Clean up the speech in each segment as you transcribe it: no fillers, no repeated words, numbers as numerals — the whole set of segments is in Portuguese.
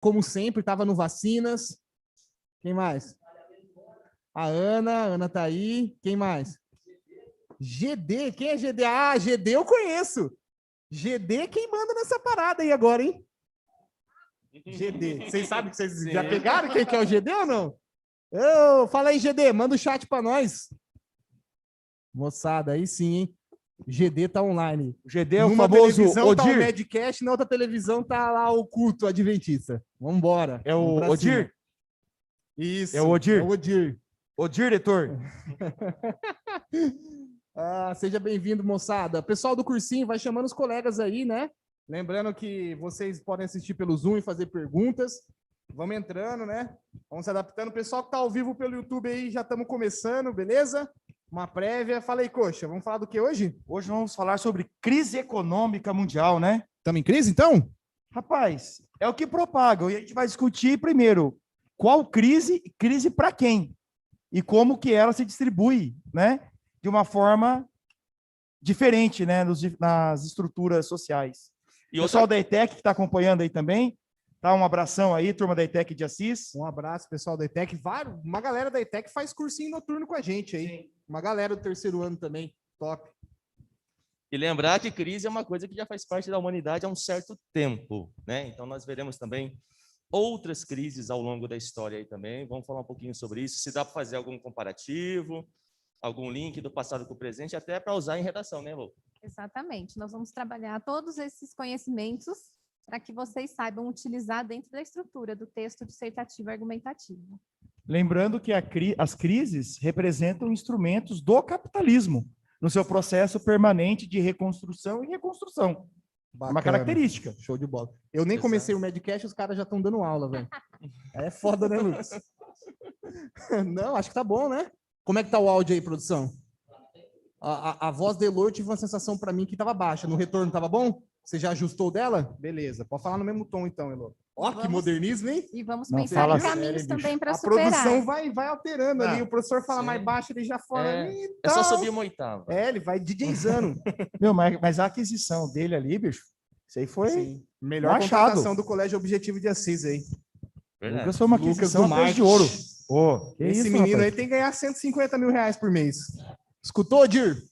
como sempre, estava no Vacinas. Quem mais? A Ana tá aí. Quem mais? GD, quem é GD? Ah, GD eu conheço. GD é quem manda nessa parada aí agora, hein? GD. Vocês sabem que vocês já pegaram quem que é o GD ou não? Fala aí, GD, manda o chat para nós. Moçada, aí sim, hein? GD tá online. O GD é o Numa famoso televisão Odir. tá o Madcast, na outra televisão tá lá o culto adventista. Vambora. É o Odir? Isso. É o Odir? É o Odir. O diretor. Seja bem-vindo, moçada. Pessoal do cursinho, vai chamando os colegas aí, né? Lembrando que vocês podem assistir pelo Zoom e fazer perguntas. Vamos entrando, né? Vamos se adaptando. O pessoal que tá ao vivo pelo YouTube aí, já estamos começando, beleza? Uma prévia. Fala aí, Coxa. Vamos falar do que hoje? Hoje vamos falar sobre crise econômica mundial, né? Estamos em crise, então? Rapaz, é o que propaga. E a gente vai discutir primeiro qual crise para quem? E como que ela se distribui, né? De uma forma diferente, né? Nas estruturas sociais. E o pessoal da ETEC que está acompanhando aí também, tá? Um abração aí, turma da ETEC de Assis. Um abraço, pessoal da ETEC. Uma galera da ETEC faz cursinho noturno com a gente aí. Sim. Uma galera do terceiro ano também. Top. E lembrar que crise é uma coisa que já faz parte da humanidade há um certo tempo, né? Então nós veremos também outras crises ao longo da história aí também. Vamos falar um pouquinho sobre isso. Se dá para fazer algum comparativo, algum link do passado com o presente, até para usar em redação, né, Lu? Exatamente. Nós vamos trabalhar todos esses conhecimentos para que vocês saibam utilizar dentro da estrutura do texto dissertativo argumentativo. Lembrando que as crises representam instrumentos do capitalismo no seu processo permanente de reconstrução e reconstrução. Bacana. Uma característica. Show de bola. Eu nem comecei o Madcast, os caras já estão dando aula, velho. É foda, né, Lucas? Não, acho que tá bom, né? Como é que tá o áudio aí, produção? A voz de Elô, eu tive uma sensação para mim que estava baixa. No retorno estava bom? Você já ajustou dela? Beleza. Pode falar no mesmo tom, então, Elô. Ó, que modernismo, hein? E vamos pensar em caminhos também para superar. A produção vai alterando ali. O professor fala mais baixo, ele já fala... É só subir uma oitava. Ele vai DJzando. Meu, mas a aquisição dele ali, bicho, isso aí foi... Sim. Melhor contratação do Colégio Objetivo de Assis aí. Verdade. Lucas foi uma aquisição de ouro. Oh, esse isso, menino rapaz? Aí tem que ganhar 150 mil reais por mês. Escutou, Dir?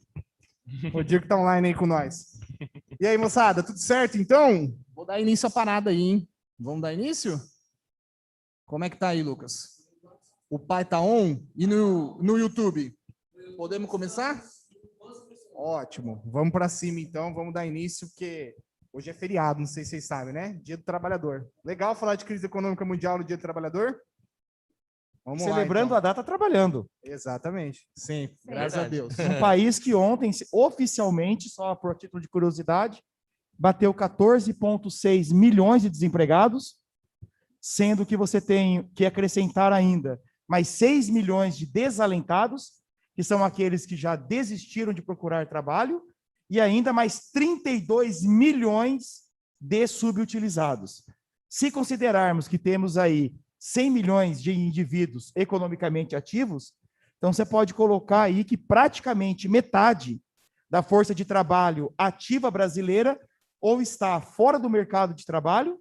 O Dir que tá online aí com nós. E aí, moçada, tudo certo, então? Vou dar início à parada aí, hein? Vamos dar início? Como é que tá aí, Lucas? O pai tá on? E no YouTube? Podemos começar? Ótimo. Vamos para cima, então. Vamos dar início, porque hoje é feriado, não sei se vocês sabem, né? Dia do Trabalhador. Legal falar de crise econômica mundial no Dia do Trabalhador? Vamos celebrando lá, então. A data trabalhando. Exatamente. Sim, graças a Deus. Um país que ontem, oficialmente, só por título de curiosidade, bateu 14,6 milhões de desempregados, sendo que você tem que acrescentar ainda mais 6 milhões de desalentados, que são aqueles que já desistiram de procurar trabalho, e ainda mais 32 milhões de subutilizados. Se considerarmos que temos aí 100 milhões de indivíduos economicamente ativos, então você pode colocar aí que praticamente metade da força de trabalho ativa brasileira ou está fora do mercado de trabalho,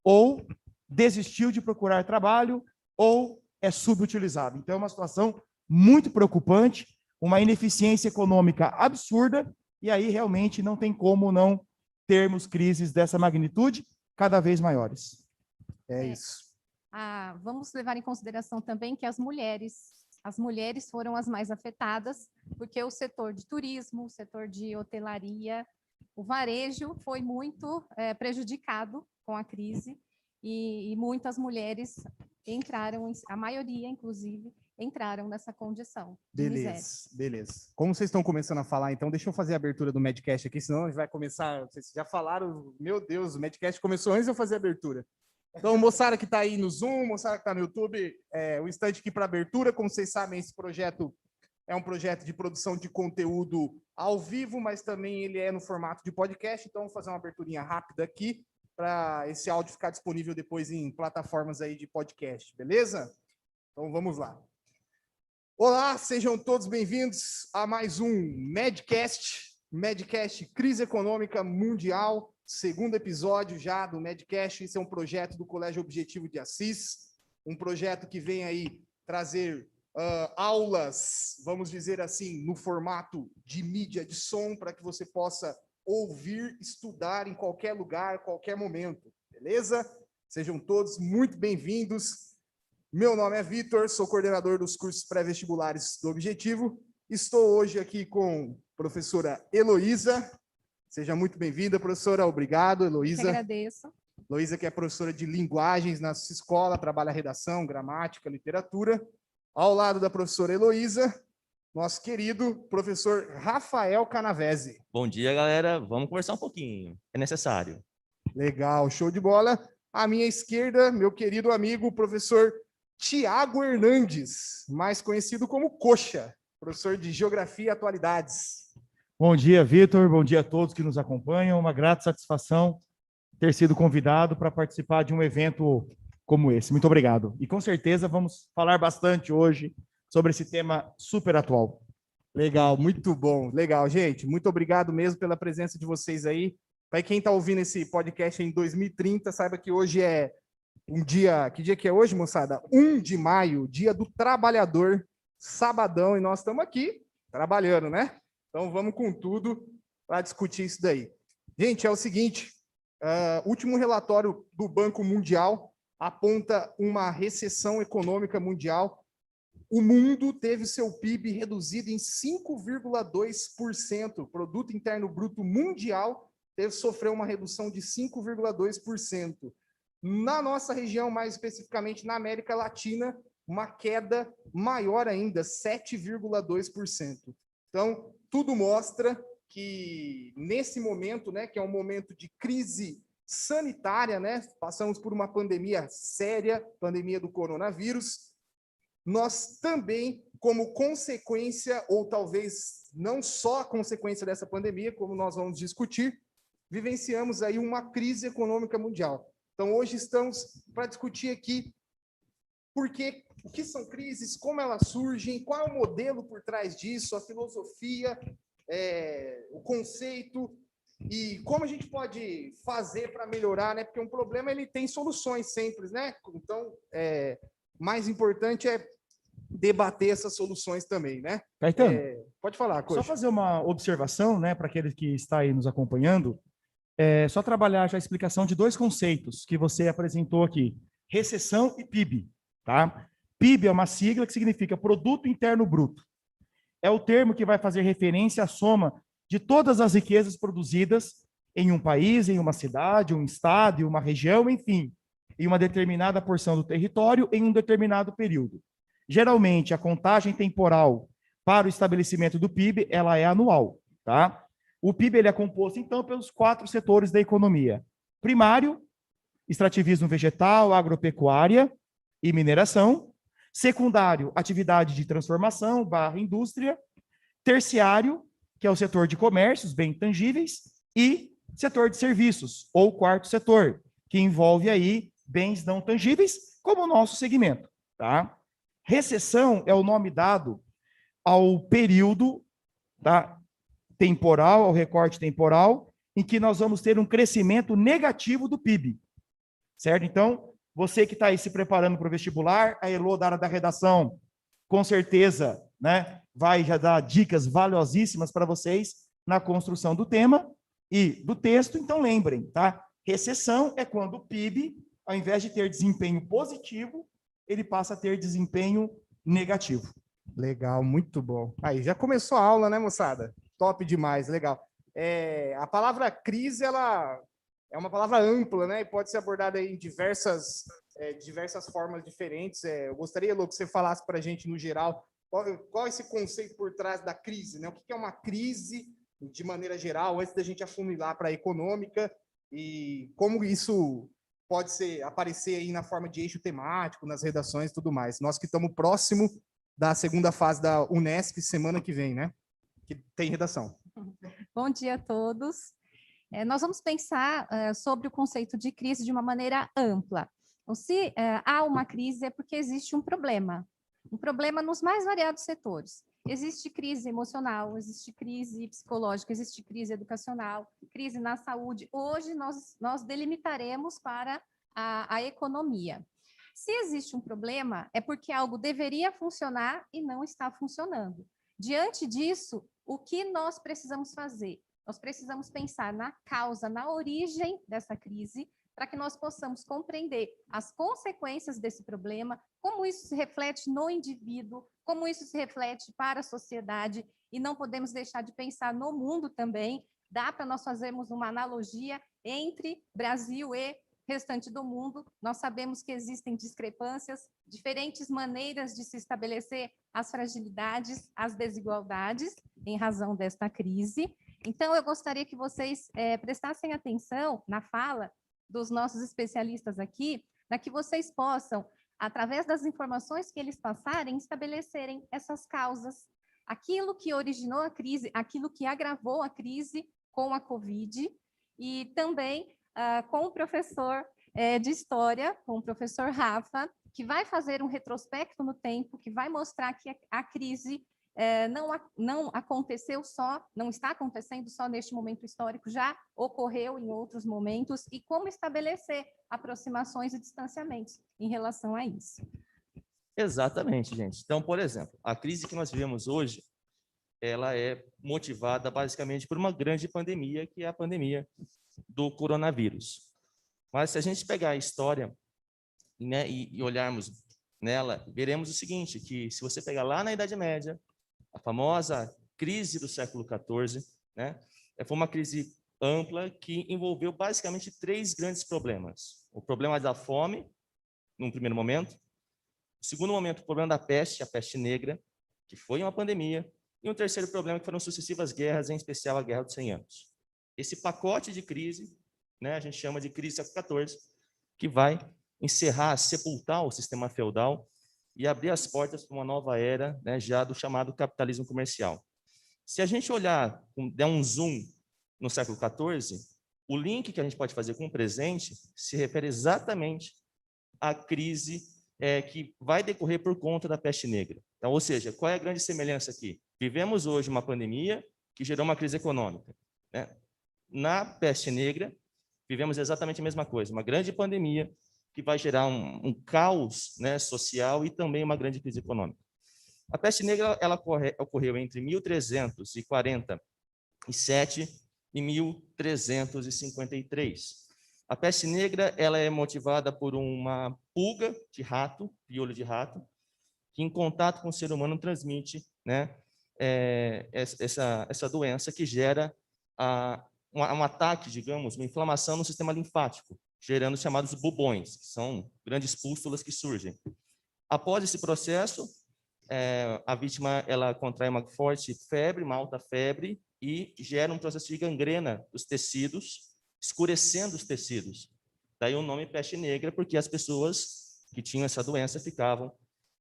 ou desistiu de procurar trabalho, ou é subutilizado. Então é uma situação muito preocupante, uma ineficiência econômica absurda, e aí realmente não tem como não termos crises dessa magnitude cada vez maiores. É isso. Vamos levar em consideração também que as mulheres foram as mais afetadas, porque o setor de turismo, o setor de hotelaria, o varejo foi muito prejudicado com a crise e muitas mulheres entraram, a maioria, inclusive, entraram nessa condição de miséria. Beleza. Como vocês estão começando a falar, então, deixa eu fazer a abertura do Madcast aqui, senão a gente vai começar, vocês já falaram, meu Deus, o Madcast começou antes de eu fazer a abertura. Então, moçada que está aí no Zoom, moçada que está no YouTube, o instante aqui para abertura. Como vocês sabem, esse projeto é um projeto de produção de conteúdo ao vivo, mas também ele é no formato de podcast. Então, vou fazer uma aberturinha rápida aqui para esse áudio ficar disponível depois em plataformas aí de podcast, beleza? Então, vamos lá. Olá, sejam todos bem-vindos a mais um Madcast. Medcast Crise Econômica Mundial, segundo episódio já do Medcast. Esse é um projeto do Colégio Objetivo de Assis, um projeto que vem aí trazer aulas, vamos dizer assim, no formato de mídia de som, para que você possa ouvir, estudar em qualquer lugar, qualquer momento, beleza? Sejam todos muito bem-vindos. Meu nome é Vitor, sou coordenador dos cursos pré-vestibulares do Objetivo. Estou hoje aqui com a professora Heloísa. Seja muito bem-vinda, professora. Obrigado, Heloísa. Eu agradeço. Heloísa, que é professora de linguagens na nossa escola, trabalha redação, gramática, literatura. Ao lado da professora Heloísa, nosso querido professor Rafael Canavese. Bom dia, galera. Vamos conversar um pouquinho. É necessário. Legal, show de bola. À minha esquerda, meu querido amigo, professor Tiago Hernandes, mais conhecido como Coxa, professor de Geografia e Atualidades. Bom dia, Vitor. Bom dia a todos que nos acompanham. Uma grata satisfação ter sido convidado para participar de um evento como esse. Muito obrigado. E com certeza vamos falar bastante hoje sobre esse tema super atual. Legal, muito bom. Legal, gente. Muito obrigado mesmo pela presença de vocês aí. Para quem está ouvindo esse podcast em 2030, saiba que hoje é um dia... Que dia que é hoje, moçada? 1 de maio, dia do trabalhador, sabadão, e nós estamos aqui trabalhando, né? Então vamos com tudo para discutir isso daí. Gente, é o seguinte, o último relatório do Banco Mundial aponta uma recessão econômica mundial. O mundo teve seu PIB reduzido em 5,2%. O Produto Interno Bruto Mundial sofreu uma redução de 5,2%. Na nossa região, mais especificamente na América Latina, uma queda maior ainda, 7,2%. Então, tudo mostra que nesse momento, né, que é um momento de crise sanitária, né, passamos por uma pandemia séria, pandemia do coronavírus, nós também, como consequência, ou talvez não só a consequência dessa pandemia, como nós vamos discutir, vivenciamos aí uma crise econômica mundial. Então, hoje estamos para discutir aqui o que são crises, como elas surgem, qual é o modelo por trás disso, a filosofia, o conceito, e como a gente pode fazer para melhorar, né? Porque um problema ele tem soluções sempre, né? Então, mais importante é debater essas soluções também, né? Caetano, pode falar, Coxa. só fazer uma observação, né, para aquele que está aí nos acompanhando. Só trabalhar já a explicação de dois conceitos que você apresentou aqui: recessão e PIB, tá? PIB é uma sigla que significa Produto Interno Bruto. É o termo que vai fazer referência à soma de todas as riquezas produzidas em um país, em uma cidade, um estado, em uma região, enfim, em uma determinada porção do território em um determinado período. Geralmente, a contagem temporal para o estabelecimento do PIB, ela é anual, tá? O PIB ele é composto, então, pelos 4 setores da economia: primário, extrativismo vegetal, agropecuária e mineração; secundário, atividade de transformação / indústria; terciário, que é o setor de comércios, bens tangíveis; e setor de serviços, ou quarto setor, que envolve aí bens não tangíveis, como o nosso segmento, tá? Recessão é o nome dado ao período, tá, temporal, ao recorte temporal, em que nós vamos ter um crescimento negativo do PIB, certo? Então, você que está aí se preparando para o vestibular, a Elô, da área da redação, com certeza, né, vai já dar dicas valiosíssimas para vocês na construção do tema e do texto. Então, lembrem, tá? Recessão é quando o PIB, ao invés de ter desempenho positivo, ele passa a ter desempenho negativo. Legal, muito bom. Aí, já começou a aula, né, moçada? Top demais, legal. A palavra crise, ela é uma palavra ampla, né? E pode ser abordada em diversas formas diferentes. Eu gostaria, Elô, que você falasse para a gente, no geral, qual é esse conceito por trás da crise, né? O que é uma crise, de maneira geral, antes da gente afunilar para a econômica, e como isso pode aparecer aí na forma de eixo temático, nas redações e tudo mais. Nós que estamos próximo da segunda fase da Unesp, semana que vem, né? Que tem redação. Bom dia a todos. Nós vamos pensar sobre o conceito de crise de uma maneira ampla. Então, se há uma crise, é porque existe um problema nos mais variados setores. existe crise emocional, existe crise psicológica, existe crise educacional, crise na saúde. Hoje nós delimitaremos para a economia. Se existe um problema, é porque algo deveria funcionar e não está funcionando. Diante disso, o que nós precisamos fazer? Nós precisamos pensar na causa, na origem dessa crise, para que nós possamos compreender as consequências desse problema, como isso se reflete no indivíduo, como isso se reflete para a sociedade, e não podemos deixar de pensar no mundo também. Dá para nós fazermos uma analogia entre Brasil e restante do mundo. Nós sabemos que existem discrepâncias, diferentes maneiras de se estabelecer as fragilidades, as desigualdades, em razão desta crise. Então, eu gostaria que vocês prestassem atenção na fala dos nossos especialistas aqui, para que vocês possam, através das informações que eles passarem, estabelecerem essas causas, aquilo que originou a crise, aquilo que agravou a crise com a Covid, e também com o professor de História, com o professor Rafa, que vai fazer um retrospecto no tempo, que vai mostrar que a crise não aconteceu só, não está acontecendo só neste momento histórico, já ocorreu em outros momentos, e como estabelecer aproximações e distanciamentos em relação a isso. Exatamente, gente. Então, por exemplo, a crise que nós vivemos hoje, ela é motivada basicamente por uma grande pandemia, que é a pandemia do coronavírus. Mas se a gente pegar a história, né, e olharmos nela, veremos o seguinte, que se você pegar lá na Idade Média, a famosa crise do século XIV, né, foi uma crise ampla que envolveu basicamente 3 grandes problemas. O problema da fome, num primeiro momento. O segundo momento, o problema da peste, a peste negra, que foi uma pandemia. E um terceiro problema, que foram sucessivas guerras, em especial a Guerra dos 100 Anos. Esse pacote de crise, né, a gente chama de crise do século XIV, que vai encerrar, sepultar o sistema feudal e abrir as portas para uma nova era, né, já do chamado capitalismo comercial. Se a gente olhar, der um zoom no século XIV, o link que a gente pode fazer com o presente se refere exatamente à crise que vai decorrer por conta da peste negra. Então, ou seja, qual é a grande semelhança aqui? Vivemos hoje uma pandemia que gerou uma crise econômica, né? Na peste negra, vivemos exatamente a mesma coisa, uma grande pandemia que vai gerar um caos, né, social e também uma grande crise econômica. A peste negra ela ocorreu entre 1347 e 1353. A peste negra ela é motivada por uma pulga de rato, piolho de rato, que em contato com o ser humano transmite, né, essa doença que gera um ataque, digamos, uma inflamação no sistema linfático, gerando os chamados bubões, que são grandes pústulas que surgem. Após esse processo, a vítima ela contrai uma forte febre, uma alta febre, e gera um processo de gangrena dos tecidos, escurecendo os tecidos. Daí o nome peste negra, porque as pessoas que tinham essa doença ficavam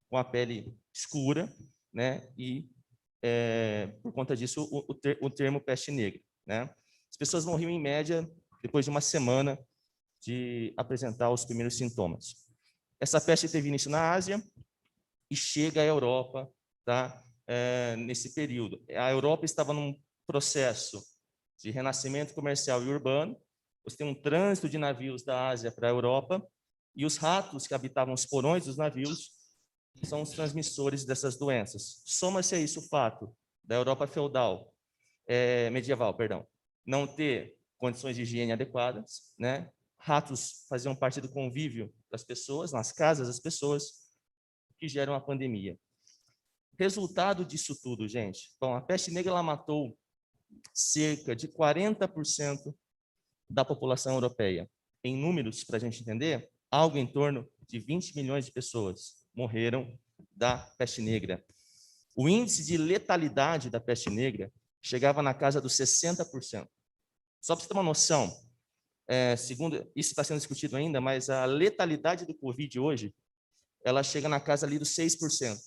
com a pele escura, né? E por conta disso o termo peste negra, né? As pessoas morriam em média depois de uma semana de apresentar os primeiros sintomas. Essa peste teve início na Ásia e chega à Europa, tá? Nesse período. A Europa estava num processo de renascimento comercial e urbano. Você tem um trânsito de navios da Ásia para a Europa, e os ratos que habitavam os porões dos navios são os transmissores dessas doenças. Soma-se a isso o fato da Europa feudal, medieval, perdão, não ter condições de higiene adequadas, né? Ratos faziam parte do convívio das pessoas, nas casas das pessoas, que geram a pandemia. Resultado disso tudo, gente. Bom, a peste negra ela matou cerca de 40% da população europeia. Em números, para a gente entender, algo em torno de 20 milhões de pessoas morreram da peste negra. O índice de letalidade da peste negra chegava na casa dos 60%. Só para você ter uma noção, segundo, isso está sendo discutido ainda, mas a letalidade do Covid hoje, ela chega na casa ali dos 6%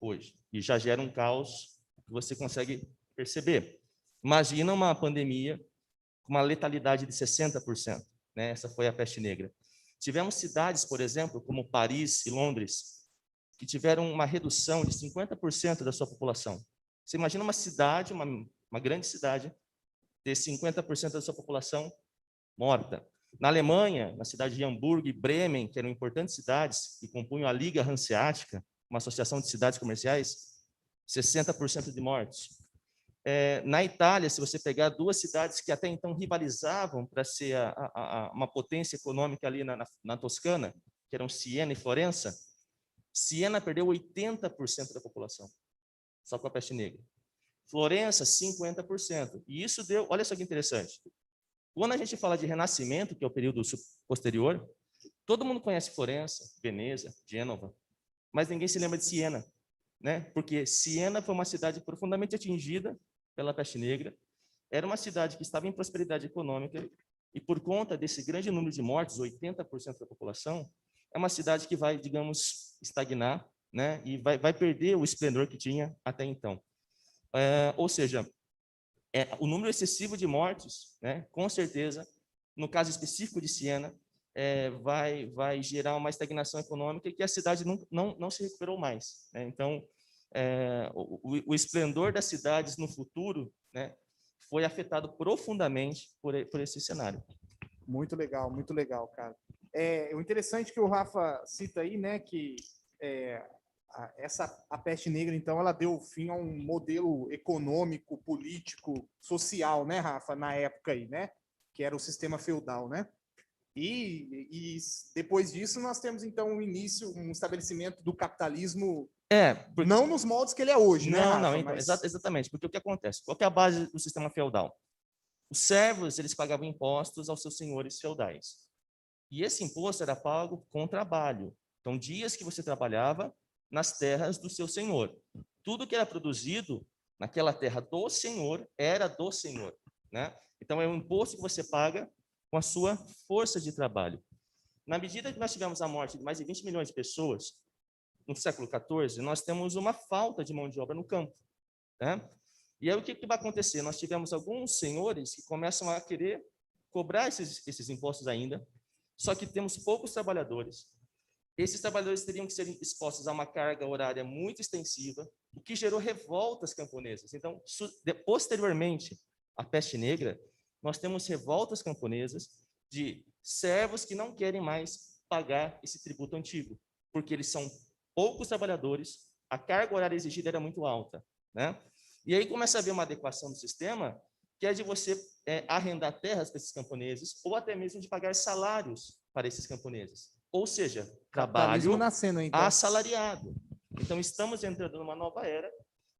hoje, e já gera um caos que você consegue perceber. Imagina uma pandemia com uma letalidade de 60%, né? Essa foi a peste negra. Tivemos cidades, por exemplo, como Paris e Londres, que tiveram uma redução de 50% da sua população. Você imagina uma cidade, uma grande cidade, ter 50% da sua população morta. Na Alemanha, na cidade de Hamburgo e Bremen, que eram importantes cidades que compunham a Liga Hanseática, uma associação de cidades comerciais, 60% de mortos. Na Itália, se você pegar duas cidades que até então rivalizavam para ser uma potência econômica ali na Toscana, que eram Siena e Florença, Siena perdeu 80% da população, só com a peste negra. Florença, 50%. E isso deu, olha só que interessante. Quando a gente fala de Renascimento, que é o período posterior, todo mundo conhece Florença, Veneza, Gênova, mas ninguém se lembra de Siena, né? Porque Siena foi uma cidade profundamente atingida pela peste negra, era uma cidade que estava em prosperidade econômica, e por conta desse grande número de mortes, 80% da população, é uma cidade que vai, digamos, estagnar, né? E vai perder o esplendor que tinha até então. Ou seja, o número excessivo de mortes, né, com certeza, no caso específico de Siena, vai gerar uma estagnação econômica e que a cidade não se recuperou mais, né? Então, o esplendor das cidades no futuro, né, foi afetado profundamente por esse cenário. Muito legal, cara. O interessante que o Rafa cita aí, né, que a peste negra, então, ela deu fim a um modelo econômico, político, social, né, Rafa, na época aí, né, que era o sistema feudal, né? E depois disso nós temos, então, um estabelecimento do capitalismo, não nos moldes que ele é hoje, né, Rafa? Não, então, exatamente, porque o que acontece? Qual que é a base do sistema feudal? Os servos, eles pagavam impostos aos seus senhores feudais. E esse imposto era pago com trabalho. Então, dias que você trabalhava nas terras do seu senhor. Tudo que era produzido naquela terra do senhor era do senhor, né? Então, é um imposto que você paga com a sua força de trabalho. Na medida que nós tivemos a morte de mais de 20 milhões de pessoas, no século XIV, nós temos uma falta de mão de obra no campo, né? E aí o que vai acontecer? Nós tivemos alguns senhores que começam a querer cobrar esses impostos ainda, só que temos poucos trabalhadores. Esses trabalhadores teriam que ser expostos a uma carga horária muito extensiva, o que gerou revoltas camponesas. Então, posteriormente à peste negra, nós temos revoltas camponesas de servos que não querem mais pagar esse tributo antigo, porque eles são poucos trabalhadores, a carga horária exigida era muito alta, né? E aí começa a haver uma adequação do sistema, que é de você arrendar terras para esses camponeses, ou até mesmo de pagar salários para esses camponeses. Ou seja, trabalho nascendo, então. assalariado. Então, estamos entrando numa nova era,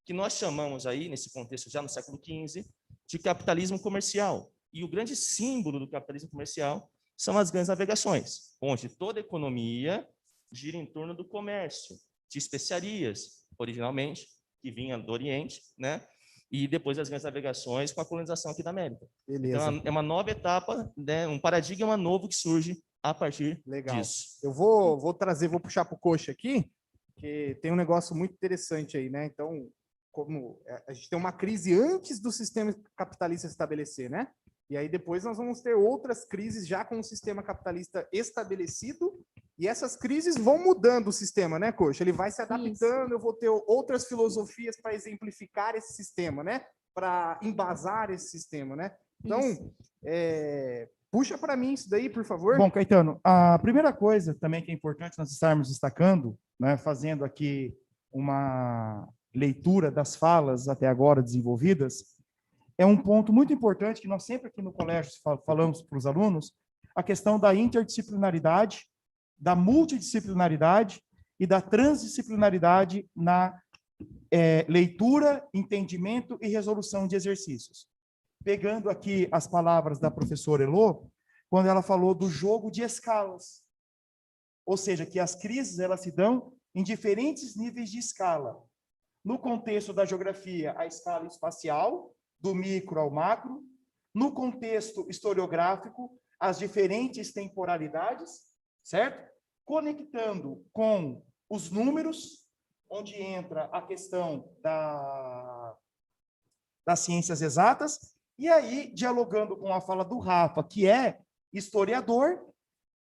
que nós chamamos aí, nesse contexto já no século XV, de capitalismo comercial. E o grande símbolo do capitalismo comercial são as grandes navegações, onde toda a economia gira em torno do comércio, de especiarias, originalmente, que vinha do Oriente, né? E depois das grandes navegações com a colonização aqui da América. Beleza. Então, é uma nova etapa, né? Um paradigma novo que surge a partir disso. Eu vou puxar para o coxa aqui, que tem um negócio muito interessante aí, né? Então, como a gente tem uma crise antes do sistema capitalista se estabelecer, né? E aí depois nós vamos ter outras crises já com o sistema capitalista estabelecido, e essas crises vão mudando o sistema, né, Coxa? Ele vai se adaptando, isso. Eu vou ter outras filosofias para exemplificar esse sistema, né? Para embasar esse sistema, né? Então, puxa para mim isso daí, por favor. Bom, Caetano, a primeira coisa também que é importante nós estarmos destacando, né, fazendo aqui uma leitura das falas até agora desenvolvidas, é um ponto muito importante que nós sempre aqui no colégio falamos para os alunos, a questão da interdisciplinaridade, da multidisciplinaridade e da transdisciplinaridade na leitura, entendimento e resolução de exercícios. Pegando aqui as palavras da professora Elô, quando ela falou do jogo de escalas, ou seja, que as crises elas se dão em diferentes níveis de escala. No contexto da geografia, a escala espacial, do micro ao macro. No contexto historiográfico, as diferentes temporalidades, certo? Conectando com os números, onde entra a questão das ciências exatas, e aí, dialogando com a fala do Rafa, que é historiador,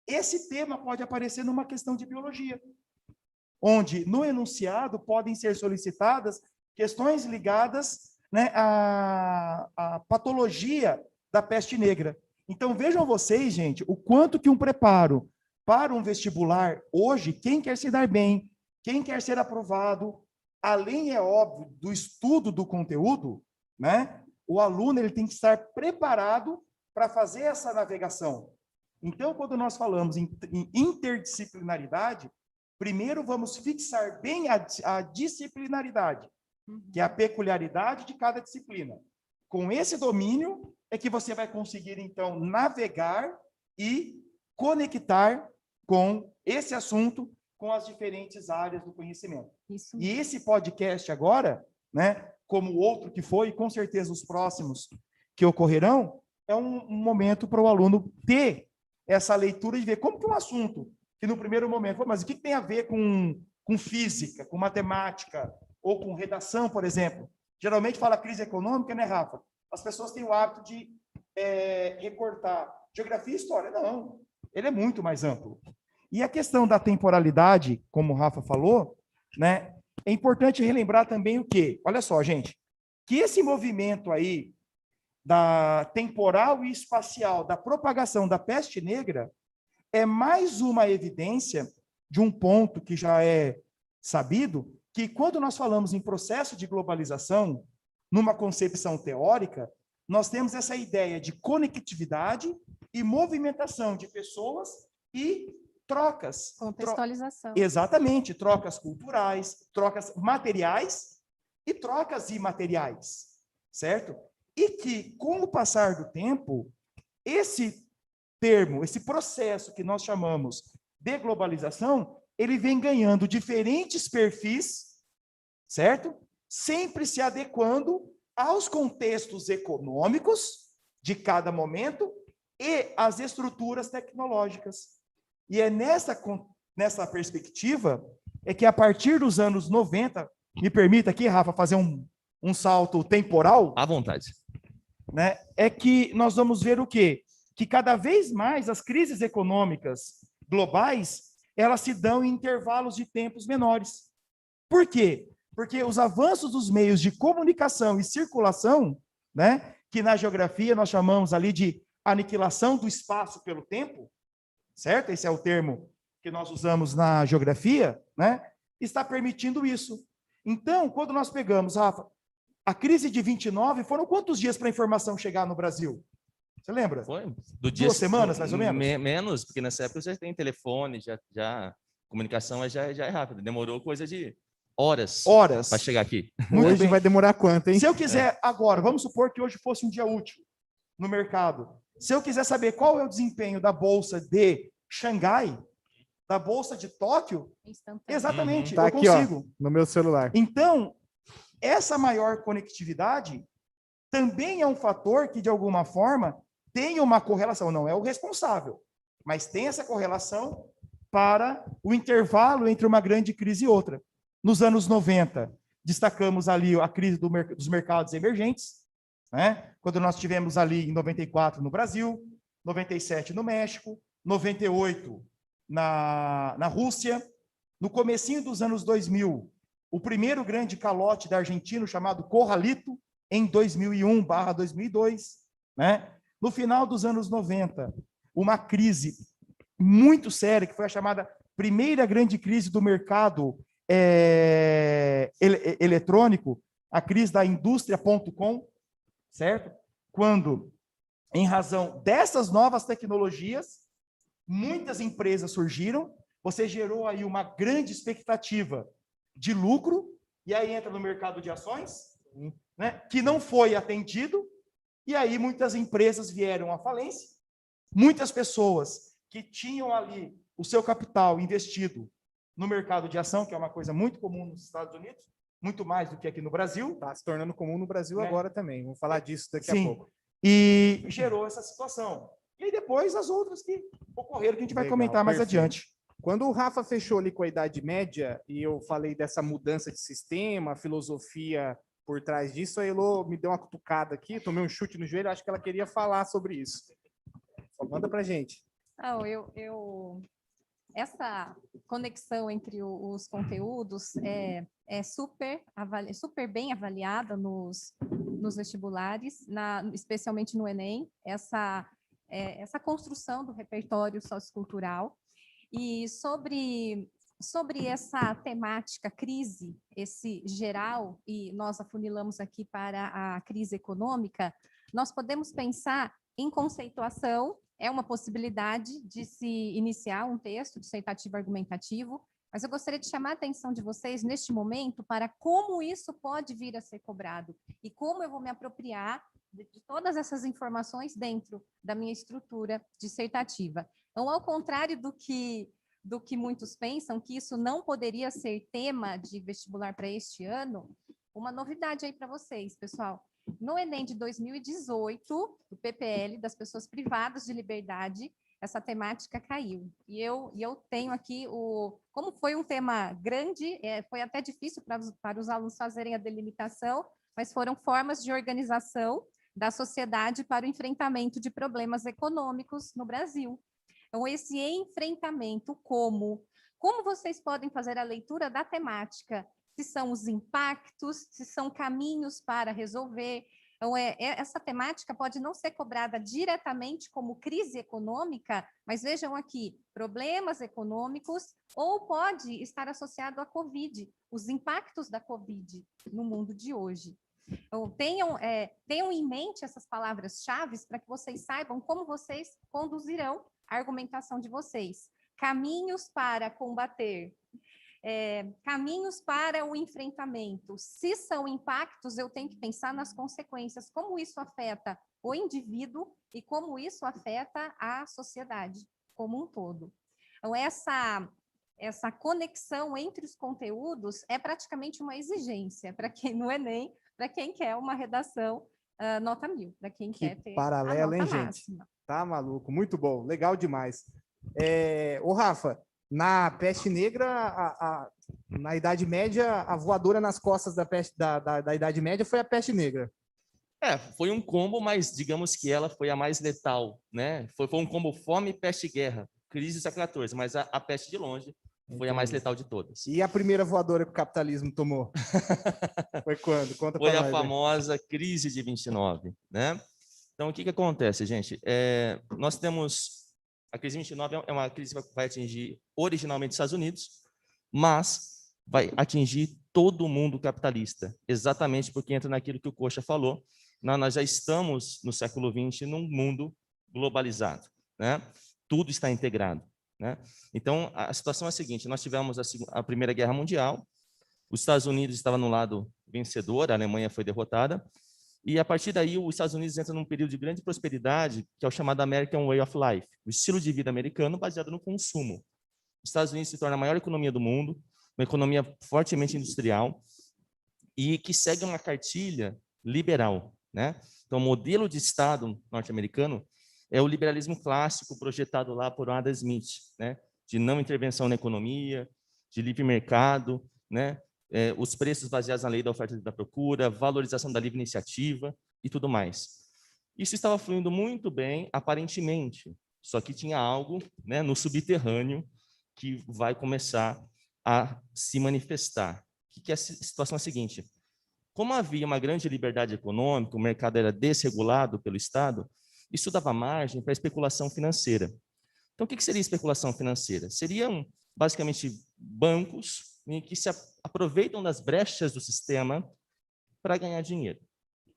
esse tema pode aparecer numa questão de biologia. onde no enunciado podem ser solicitadas questões ligadas, né, à patologia da peste negra. Então, vejam vocês, gente, o quanto que um preparo para um vestibular hoje, quem quer se dar bem, quem quer ser aprovado, além, é óbvio, do estudo do conteúdo, né, o aluno ele tem que estar preparado para fazer essa navegação. Então, quando nós falamos em interdisciplinaridade, primeiro vamos fixar bem a disciplinaridade, que é a peculiaridade de cada disciplina. Com esse domínio é que você vai conseguir, então, navegar e conectar com esse assunto, com as diferentes áreas do conhecimento. Isso. E esse podcast agora, né, como o outro que foi, e com certeza os próximos que ocorrerão, é um momento para o aluno ter essa leitura de ver como que um assunto, que no primeiro momento, mas o que tem a ver com física, com matemática, ou com redação, por exemplo? Geralmente fala crise econômica, né, Rafa? As pessoas têm o hábito de recortar geografia e história. Não, ele é muito mais amplo. E a questão da temporalidade, como o Rafa falou, né, é importante relembrar também o quê? Olha só, gente, que esse movimento aí da temporal e espacial da propagação da peste negra é mais uma evidência de um ponto que já é sabido, que quando nós falamos em processo de globalização, numa concepção teórica, nós temos essa ideia de conectividade e movimentação de pessoas e trocas. Contextualização. Exatamente, trocas culturais, trocas materiais e trocas imateriais, certo? E que, com o passar do tempo, esse termo, esse processo que nós chamamos de globalização, ele vem ganhando diferentes perfis, certo? Sempre se adequando aos contextos econômicos de cada momento e às estruturas tecnológicas. E é nessa perspectiva é que, a partir dos anos 90, me permita aqui, Rafa, fazer um salto temporal. À vontade. Né, é que nós vamos ver o quê? Que cada vez mais as crises econômicas globais, elas se dão em intervalos de tempos menores. Por quê? Porque os avanços dos meios de comunicação e circulação, né, que na geografia nós chamamos ali de aniquilação do espaço pelo tempo, certo? Esse é o termo que nós usamos na geografia, né, está permitindo isso. Então, quando nós pegamos, Rafa, a crise de 29, foram quantos dias para a informação chegar no Brasil? Você lembra? Foi 2 semanas, mais ou menos? Menos, porque nessa época você tem telefone, já comunicação já é rápida. Demorou coisa de horas para chegar aqui. Muito hoje bem. Vai demorar quanto, hein? Se eu quiser agora, vamos supor que hoje fosse um dia útil no mercado. Se eu quiser saber qual é o desempenho da bolsa de Xangai, da bolsa de Tóquio, exatamente, tá eu aqui, consigo. Ó, no meu celular. Então, essa maior conectividade também é um fator que, de alguma forma, tem uma correlação. Não é o responsável, mas tem essa correlação para o intervalo entre uma grande crise e outra. Nos anos 90, destacamos ali a crise dos mercados emergentes, né? Quando nós tivemos ali em 94 no Brasil, 97 no México, 98 na Rússia. No comecinho dos anos 2000, o primeiro grande calote da Argentina, chamado Corralito, em 2001/2002. Né? No final dos anos 90, uma crise muito séria, que foi a chamada primeira grande crise do mercado eletrônico, a crise da indústria.com, certo? Quando, em razão dessas novas tecnologias, muitas empresas surgiram, você gerou aí uma grande expectativa de lucro, e aí entra no mercado de ações, né, que não foi atendido, e aí muitas empresas vieram à falência, muitas pessoas que tinham ali o seu capital investido no mercado de ação, que é uma coisa muito comum nos Estados Unidos, muito mais do que aqui no Brasil. Está se tornando comum no Brasil, né? Agora também. Vamos falar disso daqui Sim. a pouco. E gerou essa situação. E aí depois as outras que ocorreram, que a gente vai comentar mais adiante. Quando o Rafa fechou ali com a Idade Média, e eu falei dessa mudança de sistema, filosofia por trás disso, a Elô me deu uma cutucada aqui, tomei um chute no joelho, acho que ela queria falar sobre isso. Só manda pra gente. Não, essa conexão entre os conteúdos é super bem avaliada nos vestibulares, especialmente no Enem, essa construção do repertório sociocultural. E sobre essa temática crise, esse geral, e nós afunilamos aqui para a crise econômica, nós podemos pensar em conceituação, é uma possibilidade de se iniciar um texto dissertativo argumentativo, mas eu gostaria de chamar a atenção de vocês neste momento para como isso pode vir a ser cobrado e como eu vou me apropriar de todas essas informações dentro da minha estrutura dissertativa. Então, ao contrário do que muitos pensam, que isso não poderia ser tema de vestibular para este ano, uma novidade aí para vocês, pessoal. No Enem de 2018, do PPL, das pessoas privadas de liberdade, essa temática caiu. E eu tenho aqui como foi um tema grande, foi até difícil para os alunos fazerem a delimitação, mas foram formas de organização da sociedade para o enfrentamento de problemas econômicos no Brasil. Então, esse enfrentamento, como vocês podem fazer a leitura da temática, se são os impactos, se são caminhos para resolver. Então, essa temática pode não ser cobrada diretamente como crise econômica, mas vejam aqui, problemas econômicos, ou pode estar associado à Covid, os impactos da Covid no mundo de hoje. Então, tenham em mente essas palavras-chave para que vocês saibam como vocês conduzirão a argumentação de vocês. Caminhos para combater, caminhos para o enfrentamento. Se são impactos, eu tenho que pensar nas consequências, como isso afeta o indivíduo e como isso afeta a sociedade como um todo. Então, essa conexão entre os conteúdos é praticamente uma exigência para quem no Enem, para quem quer uma redação nota 1000, para quem quer ter paralelo, a nota hein, máxima. gente? Tá maluco, muito bom, legal demais. Ô, Rafa, na peste negra, na Idade Média, a voadora nas costas da Idade Média foi a peste negra. Foi um combo, mas digamos que ela foi a mais letal, né? Foi um combo fome, peste e guerra, crise do século XIV, mas a peste de longe foi a mais letal de todas. E a primeira voadora que o capitalismo tomou? Foi quando? Conta foi pra a nós, famosa crise de 29, né? Então, o que acontece, gente? Nós temos... A crise de 29 é uma crise que vai atingir originalmente os Estados Unidos, mas vai atingir todo o mundo capitalista, exatamente porque entra naquilo que o Coxa falou. Nós já estamos no século XX num mundo globalizado, né? Tudo está integrado, né? Então, a situação é a seguinte, nós tivemos a Primeira Guerra Mundial, os Estados Unidos estavam no lado vencedor, a Alemanha foi derrotada, e, a partir daí, os Estados Unidos entram num período de grande prosperidade, que é o chamado American Way of Life, o estilo de vida americano baseado no consumo. Os Estados Unidos se torna a maior economia do mundo, uma economia fortemente industrial, e que segue uma cartilha liberal, né? Então, o modelo de Estado norte-americano é o liberalismo clássico projetado lá por Adam Smith, né? De não intervenção na economia, de livre mercado, né? Os preços baseados na lei da oferta e da procura, valorização da livre iniciativa e tudo mais. Isso estava fluindo muito bem, aparentemente, só que tinha algo, né, no subterrâneo que vai começar a se manifestar. Que é a situação seguinte: como havia uma grande liberdade econômica, o mercado era desregulado pelo Estado, isso dava margem para a especulação financeira. Então, o que seria especulação financeira? Seriam, basicamente, bancos que se aproveitam das brechas do sistema para ganhar dinheiro.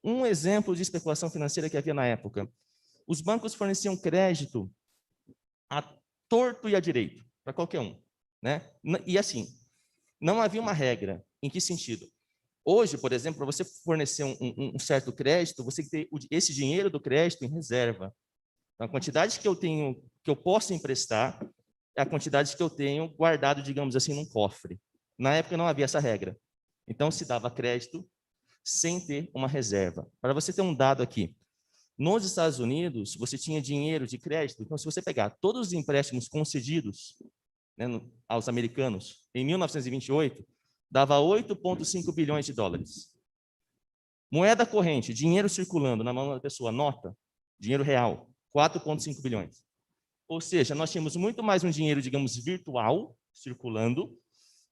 Um exemplo de especulação financeira que havia na época: os bancos forneciam crédito a torto e a direito, para qualquer um, né? E assim, não havia uma regra. Em que sentido? Hoje, por exemplo, para você fornecer um certo crédito, você tem que ter esse dinheiro do crédito em reserva. Então, a quantidade que eu tenho, que eu posso emprestar, é a quantidade que eu tenho guardado, digamos assim, num cofre. Na época não havia essa regra. Então, se dava crédito sem ter uma reserva. Para você ter um dado aqui, nos Estados Unidos, você tinha dinheiro de crédito. Então, se você pegar todos os empréstimos concedidos, né, aos americanos em 1928, dava 8,5 bilhões de dólares. Moeda corrente, dinheiro circulando na mão da pessoa, nota, dinheiro real, 4,5 bilhões. Ou seja, nós tínhamos muito mais um dinheiro, digamos, virtual circulando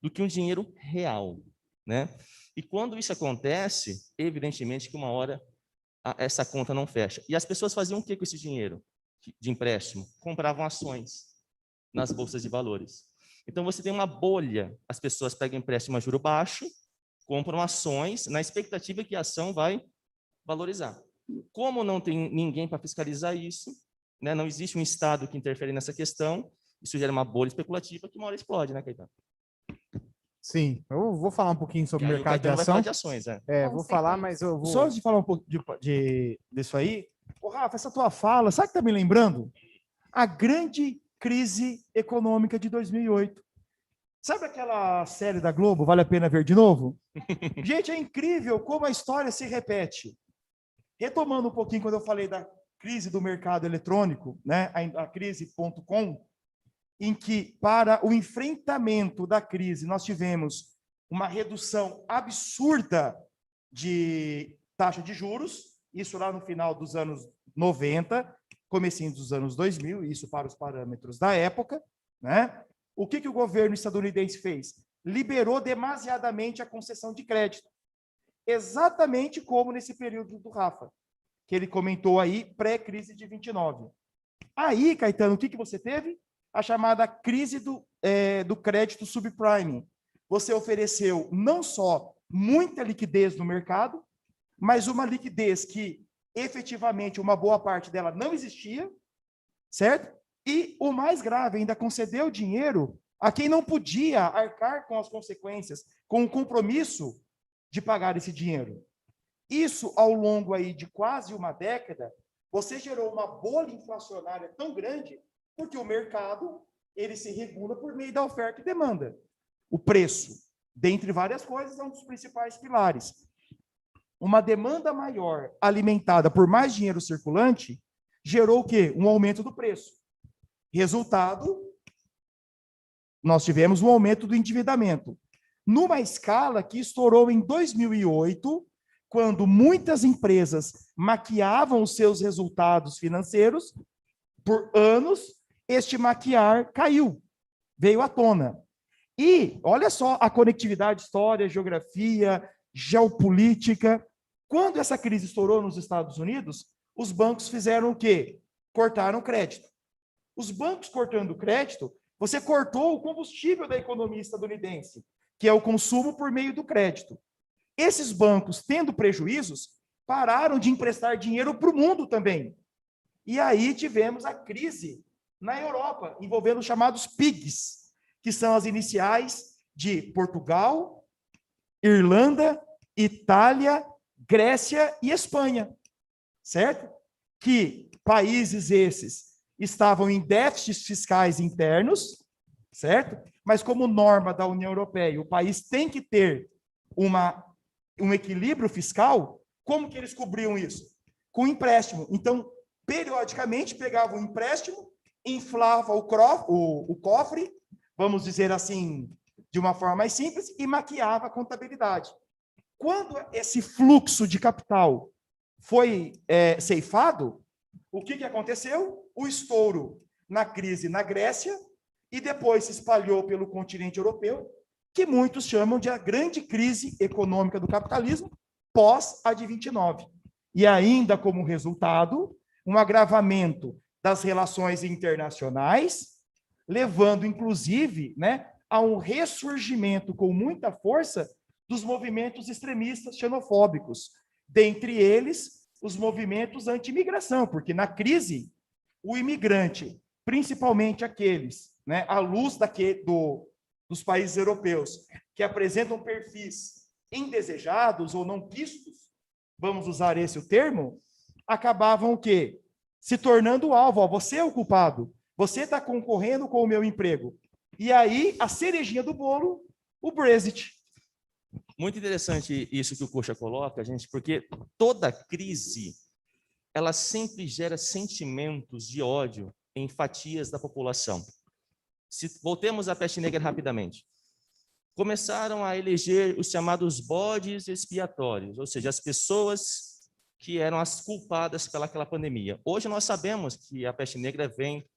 do que um dinheiro real, né? E quando isso acontece, evidentemente que uma hora essa conta não fecha. E as pessoas faziam o que com esse dinheiro de empréstimo? Compravam ações nas bolsas de valores. Então, você tem uma bolha, as pessoas pegam empréstimo a juro baixo, compram ações na expectativa que a ação vai valorizar. Como não tem ninguém para fiscalizar isso, né, não existe um Estado que interfere nessa questão, isso gera uma bolha especulativa que uma hora explode, né, Caetano? Sim, eu vou falar um pouquinho sobre o E aí mercado de Caetano vai ação. falar de ações, né? Vou falar, mas eu vou... Só antes de falar um pouco disso aí, ô Rafa, essa tua fala, sabe o que está me lembrando? A grande crise econômica de 2008. Sabe aquela série da Globo, Vale a Pena Ver de Novo? Gente, é incrível como a história se repete. Retomando um pouquinho quando eu falei da crise do mercado eletrônico, né, a crise.com, em que, para o enfrentamento da crise, nós tivemos uma redução absurda de taxa de juros, isso lá no final dos anos 90, comecinho dos anos 2000, isso para os parâmetros da época, né? O que o governo estadunidense fez? Liberou demasiadamente a concessão de crédito, exatamente como nesse período do Rafa, que ele comentou aí, pré-crise de 29. Aí, Caetano, o que você teve? A chamada crise do crédito subprime. Você ofereceu não só muita liquidez no mercado, mas uma liquidez que, efetivamente, uma boa parte dela não existia, certo? E, o mais grave, ainda concedeu dinheiro a quem não podia arcar com as consequências, com o compromisso de pagar esse dinheiro. Isso, ao longo aí de quase uma década, você gerou uma bolha inflacionária tão grande, porque o mercado, ele se regula por meio da oferta e demanda. O preço, dentre várias coisas, é um dos principais pilares. Uma demanda maior, alimentada por mais dinheiro circulante, gerou o quê? Um aumento do preço. Resultado, nós tivemos um aumento do endividamento, numa escala que estourou em 2008, quando muitas empresas maquiavam os seus resultados financeiros por anos, este maquiar caiu, veio à tona. E olha só a conectividade, história, geografia, geopolítica. Quando essa crise estourou nos Estados Unidos, os bancos fizeram o quê? Cortaram crédito. Os bancos cortando crédito, você cortou o combustível da economia estadunidense, que é o consumo por meio do crédito. Esses bancos, tendo prejuízos, pararam de emprestar dinheiro para o mundo também. E aí tivemos a crise na Europa, envolvendo os chamados PIGs, que são as iniciais de Portugal, Irlanda, Itália, Grécia e Espanha, certo? Que países esses estavam em déficits fiscais internos, certo? Mas como norma da União Europeia, o país tem que ter um equilíbrio fiscal. Como que eles cobriam isso? Com empréstimo. Então, periodicamente, pegavam um empréstimo, inflava o cofre, vamos dizer assim, de uma forma mais simples, e maquiava a contabilidade. Quando esse fluxo de capital foi ceifado, o que aconteceu? O estouro na crise na Grécia, e depois se espalhou pelo continente europeu, que muitos chamam de a grande crise econômica do capitalismo pós-AD 29. E ainda como resultado, um agravamento das relações internacionais, levando, inclusive, né, a um ressurgimento com muita força dos movimentos extremistas xenofóbicos, dentre eles os movimentos anti-imigração, porque na crise, o imigrante, principalmente aqueles, né, à luz dos países europeus, que apresentam perfis indesejados ou não quistos, vamos usar esse o termo, acabavam o quê? Se tornando alvo. Você é o culpado. Você está concorrendo com o meu emprego. E aí, a cerejinha do bolo, o Brexit. Muito interessante isso que o Coxa coloca, gente, porque toda crise, ela sempre gera sentimentos de ódio em fatias da população. Voltemos à peste negra rapidamente. Começaram a eleger os chamados bodes expiatórios, ou seja, as pessoas que eram as culpadas pelaquela pandemia. Hoje nós sabemos que a peste negra vem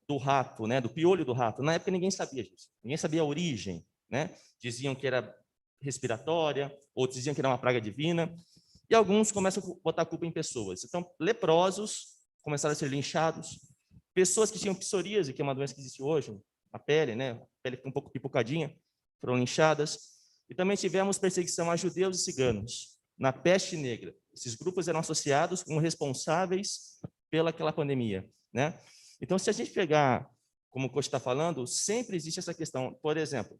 do rato, né, do piolho do rato. Na época ninguém sabia disso, ninguém sabia a origem, né? Diziam que era respiratória, outros diziam que era uma praga divina, e alguns começam a botar a culpa em pessoas. Então, leprosos começaram a ser linchados, pessoas que tinham psoríase, que é uma doença que existe hoje, a pele, né, a pele fica um pouco pipocadinha, foram linchadas, e também tivemos perseguição a judeus e ciganos, na peste negra. Esses grupos eram associados como responsáveis pelaquela pandemia, né? Então, se a gente pegar, como o Coach está falando, sempre existe essa questão. Por exemplo,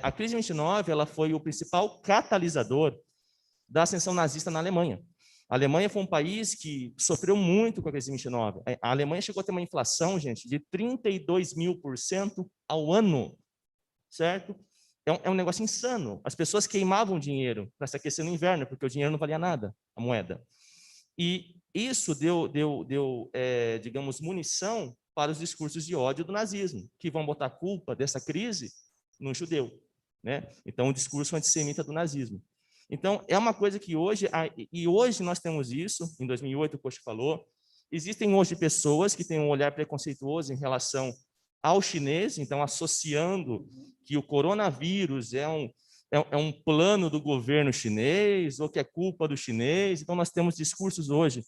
a crise de 29, ela foi o principal catalisador da ascensão nazista na Alemanha. A Alemanha foi um país que sofreu muito com a crise de 29. A Alemanha chegou a ter uma inflação, gente, de 32.000% ao ano, certo? É um negócio insano. As pessoas queimavam dinheiro para se aquecer no inverno, porque o dinheiro não valia nada, a moeda. E isso deu digamos, munição para os discursos de ódio do nazismo, que vão botar a culpa dessa crise no judeu, né? Então, o discurso antissemita do nazismo. Então, é uma coisa que hoje nós temos isso, em 2008 o Coach falou, existem hoje pessoas que têm um olhar preconceituoso em relação ao chinês, então associando que o coronavírus é um plano do governo chinês, ou que é culpa do chinês. Então, nós temos discursos hoje,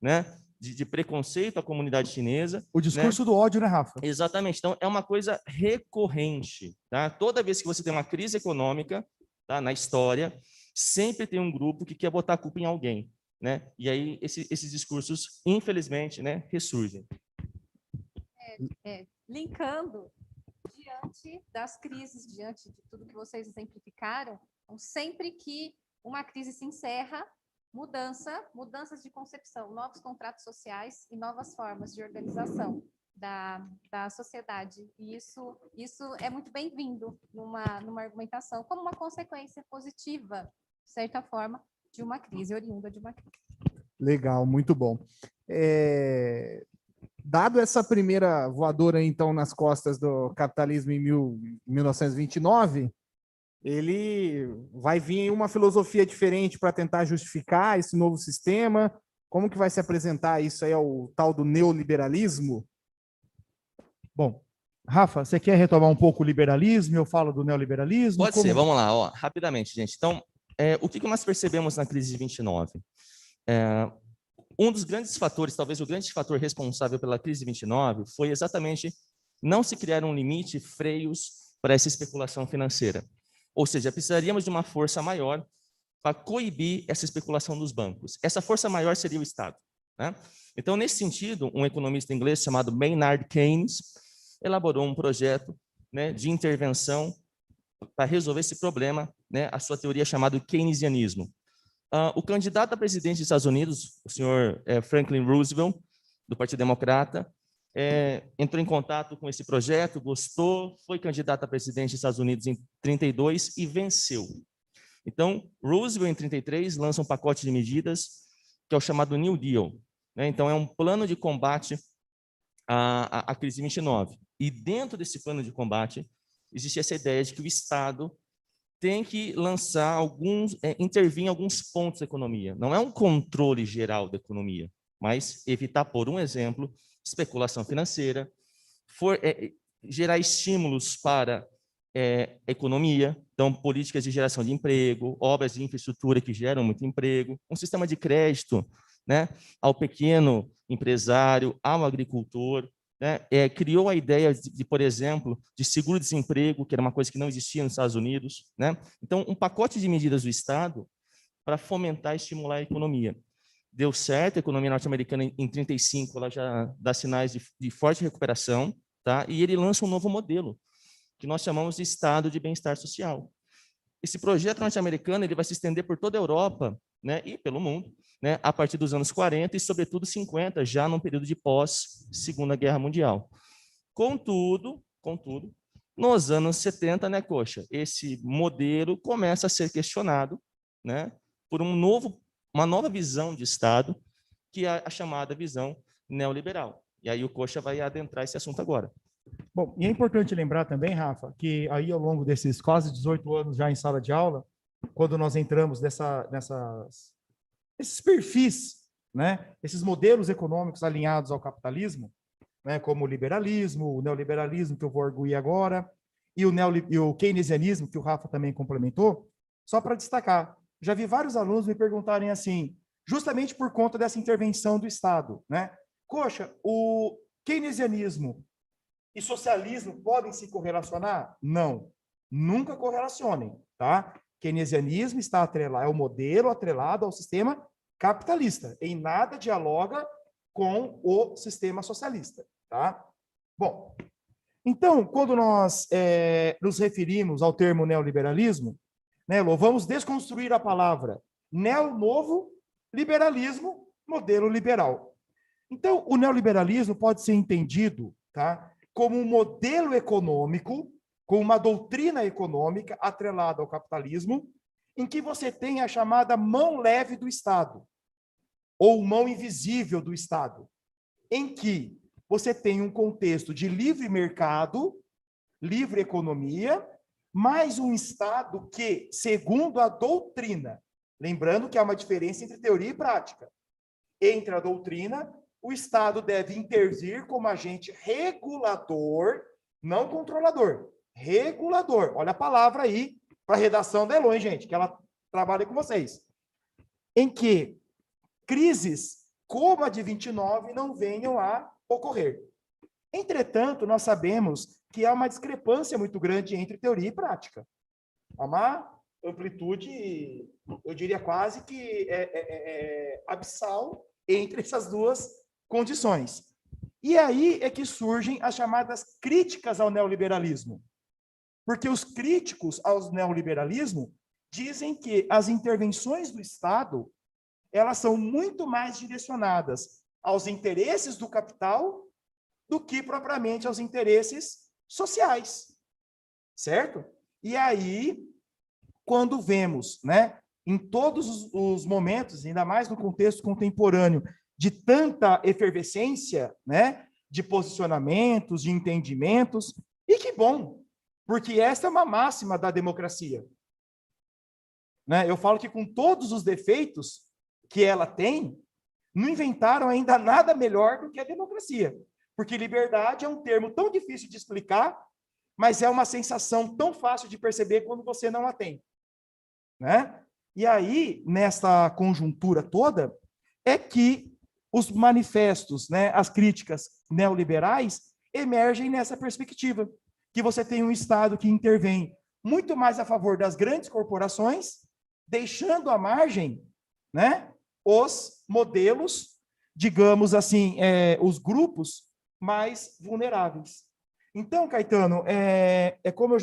né, de preconceito à comunidade chinesa. O discurso do ódio, né, Rafa? Exatamente. Então, é uma coisa recorrente. Tá? Toda vez que você tem uma crise econômica, tá, na história, sempre tem um grupo que quer botar a culpa em alguém, né? E aí esses discursos, infelizmente, né, ressurgem. Linkando, diante das crises, diante de tudo que vocês exemplificaram, então, sempre que uma crise se encerra, mudanças de concepção, novos contratos sociais e novas formas de organização da sociedade. E isso é muito bem-vindo numa argumentação, como uma consequência positiva, de certa forma, de uma crise, oriunda de uma crise. Legal, muito bom. Dado essa primeira voadora, então, nas costas do capitalismo em 1929, ele vai vir em uma filosofia diferente para tentar justificar esse novo sistema. Como que vai se apresentar isso aí ao tal do neoliberalismo? Bom, Rafa, você quer retomar um pouco o liberalismo? Eu falo do neoliberalismo? Pode ser, vamos lá, ó, rapidamente, gente. Então, o que nós percebemos na crise de 29? Um dos grandes fatores, talvez o grande fator responsável pela crise de 29, foi exatamente não se criar um limite, freios para essa especulação financeira. Ou seja, precisaríamos de uma força maior para coibir essa especulação dos bancos. Essa força maior seria o Estado, né? Então, nesse sentido, um economista inglês chamado Maynard Keynes elaborou um projeto, né, de intervenção para resolver esse problema, né, a sua teoria chamada keynesianismo. O candidato a presidente dos Estados Unidos, o senhor Franklin Roosevelt, do Partido Democrata, entrou em contato com esse projeto, gostou, foi candidato a presidente dos Estados Unidos em 32 e venceu. Então, Roosevelt, em 33, lança um pacote de medidas que é o chamado New Deal, né? Então, é um plano de combate à crise de 29. E dentro desse plano de combate, existe essa ideia de que o Estado tem que lançar intervir em alguns pontos da economia. Não é um controle geral da economia, mas evitar, por um exemplo, especulação financeira, gerar estímulos para a economia, então políticas de geração de emprego, obras de infraestrutura que geram muito emprego, um sistema de crédito, né, ao pequeno empresário, ao agricultor, né, criou a ideia por exemplo, de seguro-desemprego, que era uma coisa que não existia nos Estados Unidos, né? Então, um pacote de medidas do Estado para fomentar e estimular a economia. Deu certo, a economia norte-americana em 35, ela já dá sinais de forte recuperação, tá? E ele lança um novo modelo, que nós chamamos de Estado de Bem-Estar Social. Esse projeto norte-americano ele vai se estender por toda a Europa, né, e pelo mundo, né, a partir dos anos 40 e, sobretudo, 50, já num período de pós-Segunda Guerra Mundial. Contudo, nos anos 70, né, Coxa, esse modelo começa a ser questionado, né, por uma nova visão de Estado, que é a chamada visão neoliberal. E aí o Coxa vai adentrar esse assunto agora. Bom, e é importante lembrar também, Rafa, que aí ao longo desses quase 18 anos já em sala de aula, quando nós entramos esses perfis, né, esses modelos econômicos alinhados ao capitalismo, né, como o liberalismo, o neoliberalismo, que eu vou arguir agora, e o keynesianismo, que o Rafa também complementou, só para destacar. Já vi vários alunos me perguntarem assim, justamente por conta dessa intervenção do Estado, né? Poxa, o keynesianismo e socialismo podem se correlacionar? Não, nunca correlacionem, tá? Keynesianismo está atrelado, é o modelo atrelado ao sistema capitalista, em nada dialoga com o sistema socialista, tá? Bom, então, quando nós nos referimos ao termo neoliberalismo, né, Lô, vamos desconstruir a palavra neo-novo liberalismo, modelo liberal. Então, o neoliberalismo pode ser entendido, tá, como um modelo econômico, com uma doutrina econômica atrelada ao capitalismo, em que você tem a chamada mão leve do Estado, ou mão invisível do Estado, em que você tem um contexto de livre mercado, livre economia, mais um Estado que, segundo a doutrina, lembrando que há uma diferença entre teoria e prática, entre a doutrina, o Estado deve intervir como agente regulador, não controlador, regulador. Olha a palavra aí para a redação da Elô, gente, que ela trabalha com vocês. Em que crises como a de 29 não venham a ocorrer. Entretanto, nós sabemos que há uma discrepância muito grande entre teoria e prática. Há uma amplitude, eu diria quase que abissal entre essas duas condições. E aí é que surgem as chamadas críticas ao neoliberalismo. Porque os críticos ao neoliberalismo dizem que as intervenções do Estado, elas são muito mais direcionadas aos interesses do capital do que propriamente aos interesses sociais, certo? E aí, quando vemos, né, em todos os momentos, ainda mais no contexto contemporâneo, de tanta efervescência, né, de posicionamentos, de entendimentos, e que bom, porque essa é uma máxima da democracia. Né? Eu falo que com todos os defeitos que ela tem, não inventaram ainda nada melhor do que a democracia. Porque liberdade é um termo tão difícil de explicar, mas é uma sensação tão fácil de perceber quando você não a tem. Né? E aí, nessa conjuntura toda, é que os manifestos, né, as críticas neoliberais, emergem nessa perspectiva, que você tem um Estado que intervém muito mais a favor das grandes corporações, deixando à margem, né, os modelos, digamos assim, os grupos mais vulneráveis. Então, Caetano, como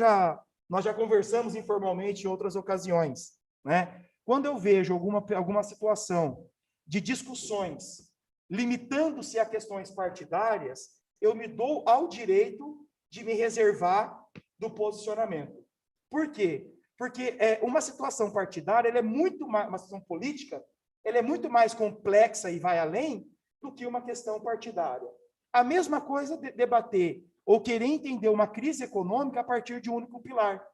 nós já conversamos informalmente em outras ocasiões, né? Quando eu vejo alguma situação de discussões limitando-se a questões partidárias, eu me dou ao direito de me reservar do posicionamento. Por quê? Porque uma situação partidária, ela é muito mais, uma situação política, ela é muito mais complexa e vai além do que uma questão partidária. A mesma coisa de debater ou querer entender uma crise econômica a partir de um único pilar.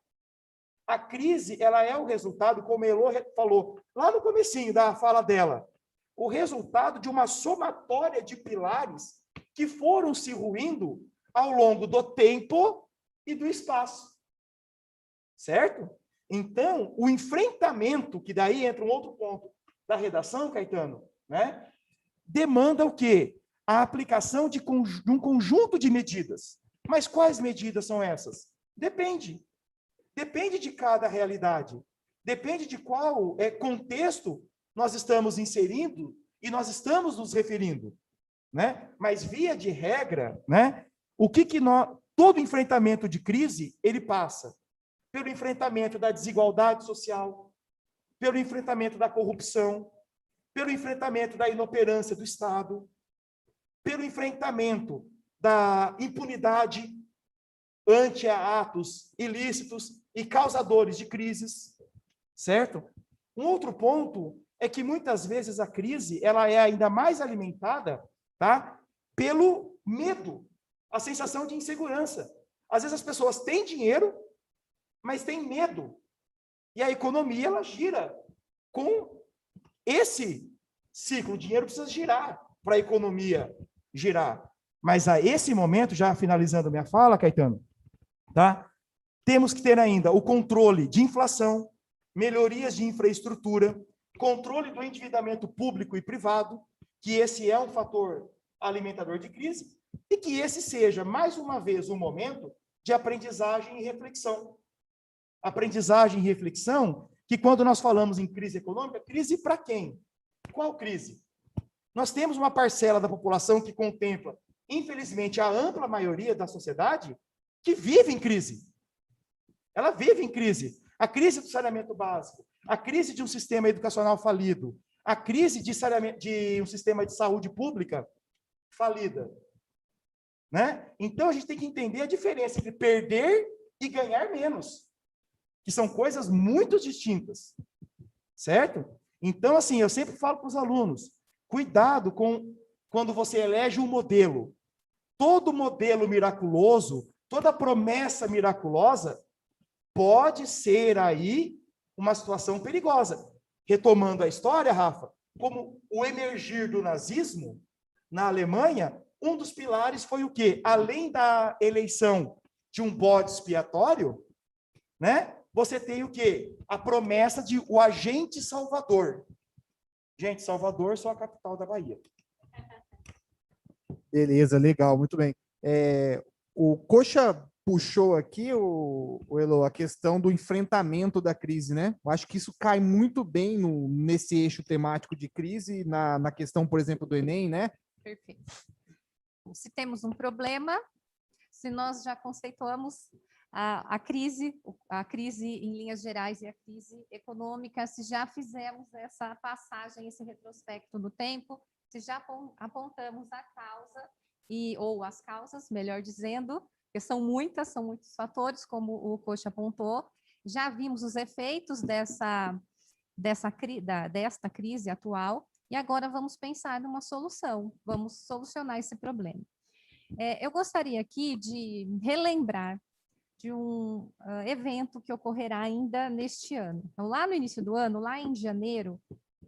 A crise, ela é o resultado, como a Elô falou lá no comecinho da fala dela, o resultado de uma somatória de pilares que foram se ruindo ao longo do tempo e do espaço. Certo? Então, o enfrentamento, que daí entra um outro ponto da redação, Caetano, né, demanda o quê? A aplicação de um conjunto de medidas. Mas quais medidas são essas? Depende. Depende de cada realidade. Depende de qual contexto nós estamos inserindo e nós estamos nos referindo. Né? Mas, via de regra, né, todo enfrentamento de crise, ele passa pelo enfrentamento da desigualdade social, pelo enfrentamento da corrupção, pelo enfrentamento da inoperância do Estado, pelo enfrentamento da impunidade ante atos ilícitos e causadores de crises, certo? Um outro ponto é que muitas vezes a crise ela é ainda mais alimentada, tá, pelo medo, a sensação de insegurança. Às vezes as pessoas têm dinheiro, mas têm medo. E a economia ela gira com esse ciclo. O dinheiro precisa girar para a economia girar. Mas a esse momento, já finalizando minha fala, Caetano, tá? Temos que ter ainda o controle de inflação, melhorias de infraestrutura, controle do endividamento público e privado, que esse é um fator alimentador de crise, e que esse seja, mais uma vez, um momento de aprendizagem e reflexão. Aprendizagem e reflexão, que quando nós falamos em crise econômica, crise para quem? Qual crise? Nós temos uma parcela da população que contempla, infelizmente, a ampla maioria da sociedade que vive em crise. Ela vive em crise. A crise do saneamento básico, a crise de um sistema educacional falido, a crise de um sistema de saúde pública falida. Né? Então, a gente tem que entender a diferença entre perder e ganhar menos, que são coisas muito distintas, certo? Então, assim, eu sempre falo para os alunos, cuidado com quando você elege um modelo. Todo modelo miraculoso, toda promessa miraculosa, pode ser aí uma situação perigosa. Retomando a história, Rafa, como o emergir do nazismo na Alemanha, um dos pilares foi o quê? Além da eleição de um bode expiatório, né? Você tem o quê? A promessa de o agente salvador. Gente, Salvador só a capital da Bahia. Beleza, legal, muito bem. O Coxa puxou aqui, o Elo, a questão do enfrentamento da crise, né? Eu acho que isso cai muito bem nesse eixo temático de crise, na questão, por exemplo, do Enem, né? Perfeito. Se temos um problema, se nós já conceituamos a crise em linhas gerais e a crise econômica, se já fizemos essa passagem, esse retrospecto do tempo, se já apontamos a causa, ou as causas, melhor dizendo, porque são muitos fatores, como o Coxa apontou, já vimos os efeitos desta crise atual, e agora vamos pensar numa solução, vamos solucionar esse problema. Eu gostaria aqui de relembrar de um evento que ocorrerá ainda neste ano. Então, lá no início do ano, lá em janeiro,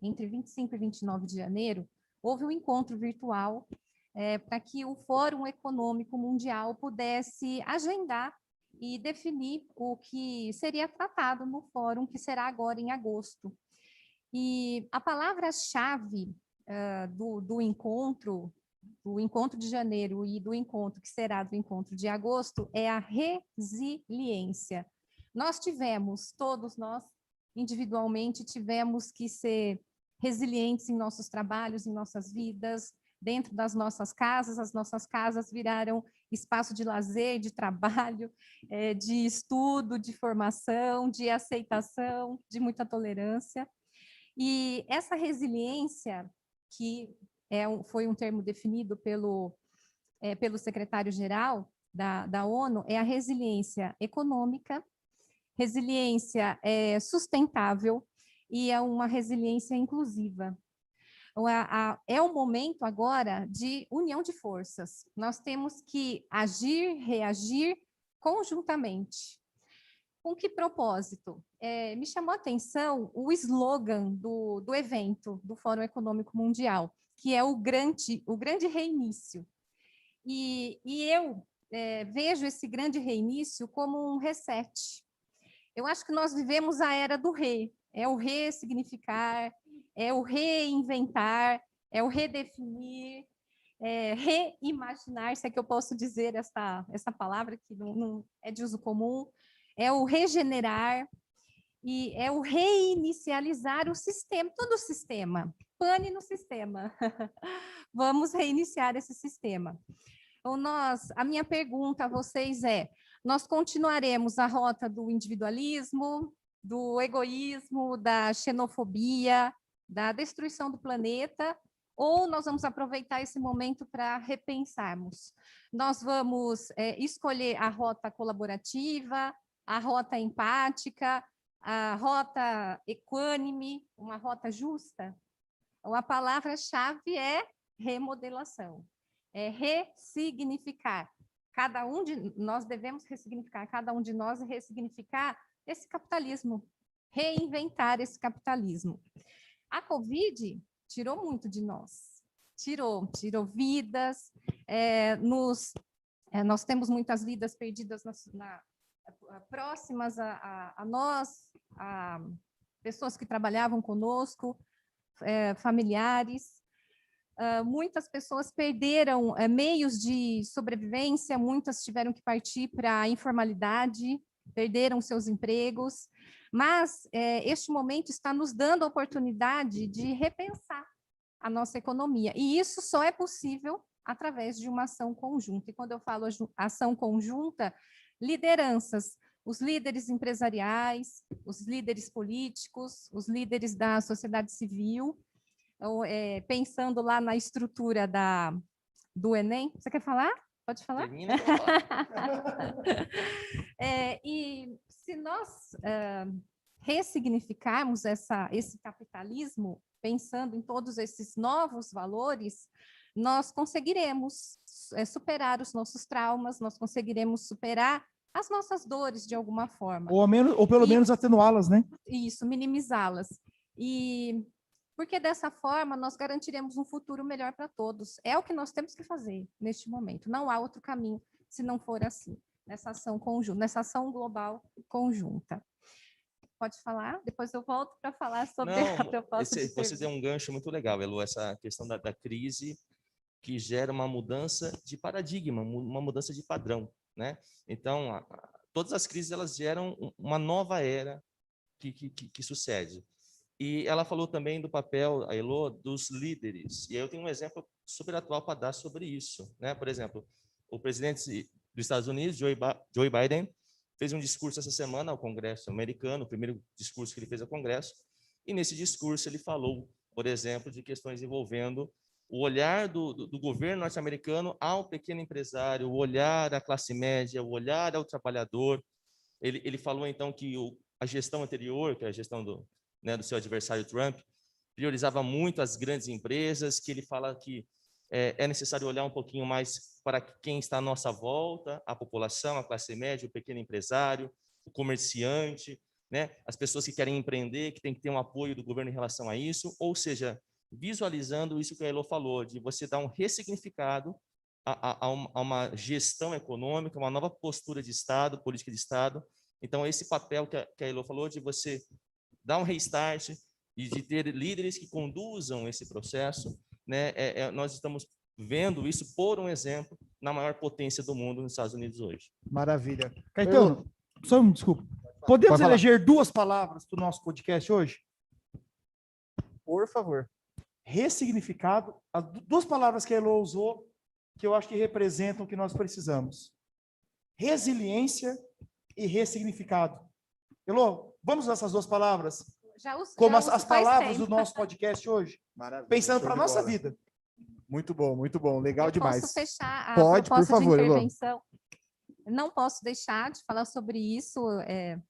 entre 25 e 29 de janeiro, houve um encontro virtual para que o Fórum Econômico Mundial pudesse agendar e definir o que seria tratado no fórum, que será agora em agosto. E a palavra-chave do encontro de janeiro e do encontro que será do encontro de agosto é a resiliência. Todos nós, individualmente, tivemos que ser resilientes em nossos trabalhos, em nossas vidas, dentro das nossas casas. As nossas casas viraram espaço de lazer, de trabalho, de estudo, de formação, de aceitação, de muita tolerância. E essa resiliência, que foi um termo definido pelo secretário-geral da ONU, é a resiliência econômica, resiliência sustentável e é uma resiliência inclusiva. É um momento agora de união de forças. Nós temos que agir, reagir conjuntamente. Com que propósito? Me chamou a atenção o slogan do evento, do Fórum Econômico Mundial, que é o grande reinício. E eu vejo esse grande reinício como um reset. Eu acho que nós vivemos a era do re. É o ressignificar, é o reinventar, é o redefinir, reimaginar, se é que eu posso dizer essa palavra que não é de uso comum, é o regenerar e é o reinicializar o sistema, todo o sistema. Pane no sistema. Vamos reiniciar esse sistema. Então, a minha pergunta a vocês nós continuaremos a rota do individualismo, do egoísmo, da xenofobia, da destruição do planeta, ou nós vamos aproveitar esse momento para repensarmos? Nós vamos escolher a rota colaborativa, a rota empática, a rota equânime, uma rota justa? Então, a palavra-chave é remodelação, é ressignificar. Nós devemos ressignificar, cada um de nós ressignificar esse capitalismo, reinventar esse capitalismo. A Covid tirou muito de nós, tirou vidas. Nós temos muitas vidas perdidas próximas a nós, a pessoas que trabalhavam conosco, familiares. Muitas pessoas perderam meios de sobrevivência, muitas tiveram que partir para a informalidade, perderam seus empregos, mas este momento está nos dando a oportunidade de repensar a nossa economia, e isso só é possível através de uma ação conjunta. E quando eu falo ação conjunta, lideranças, os líderes empresariais, os líderes políticos, os líderes da sociedade civil, pensando lá na estrutura do Enem. Você quer falar? Pode falar? Termina que eu vou falar. E se nós ressignificarmos esse capitalismo, pensando em todos esses novos valores, nós conseguiremos superar os nossos traumas, nós conseguiremos superar as nossas dores de alguma forma. Ou pelo menos atenuá-las, né? Isso, minimizá-las. E porque dessa forma nós garantiremos um futuro melhor para todos. É o que nós temos que fazer neste momento. Não há outro caminho se não for assim, nessa ação conjunta, nessa ação global conjunta. Pode falar? Depois eu volto para falar sobre a proposta de você deu um gancho muito legal, Elo, essa questão da crise que gera uma mudança de paradigma, uma mudança de padrão, né? Então, todas as crises elas geram uma nova era que sucede. E ela falou também do papel, a Elo, dos líderes. E eu tenho um exemplo super atual para dar sobre isso, né? Por exemplo, o presidente dos Estados Unidos, Joe Biden, fez um discurso essa semana ao Congresso americano, o primeiro discurso que ele fez ao Congresso, e nesse discurso ele falou, por exemplo, de questões envolvendo o olhar do governo norte-americano ao pequeno empresário, o olhar à classe média, o olhar ao trabalhador. Ele falou, então, que a gestão anterior, que é a gestão do seu adversário Trump, priorizava muito as grandes empresas, que ele fala que é necessário olhar um pouquinho mais para quem está à nossa volta, a população, a classe média, o pequeno empresário, o comerciante, né? As pessoas que querem empreender, que tem que ter um apoio do governo em relação a isso, ou seja, visualizando isso que a Elo falou, de você dar um ressignificado a uma gestão econômica, uma nova postura de Estado, política de Estado. Então, esse papel que a Elo falou, de você dar um restart e de ter líderes que conduzam esse processo, né? Nós estamos vendo isso, por um exemplo, na maior potência do mundo, nos Estados Unidos hoje. Maravilha. Caetano, só um desculpa. Podemos eleger 2 palavras para o nosso podcast hoje? Por favor. Ressignificado. As 2 palavras que a Elo usou, que eu acho que representam o que nós precisamos. Resiliência e ressignificado. Elo, vamos usar essas 2 palavras como as palavras do nosso podcast hoje? Maravilha. Pensando para a nossa vida. Muito bom. Legal demais. Posso fechar a Pode, proposta por favor, de intervenção? Não posso deixar de falar sobre isso.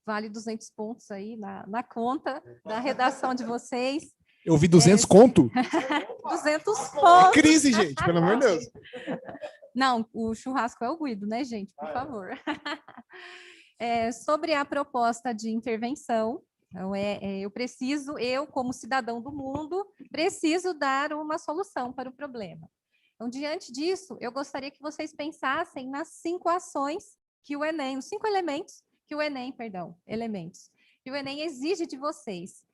Vale 200 pontos aí na conta da redação de vocês. Eu vi 200 conto? 200 pontos. Crise, gente, pelo amor de Deus. Não, o churrasco é o Guido, né, gente? Por favor. Sobre a proposta de intervenção, então, eu, como cidadão do mundo, preciso dar uma solução para o problema. Então, diante disso, eu gostaria que vocês pensassem nas 5 ações que o Enem, os 5 elementos que o Enem, que o Enem exige de vocês.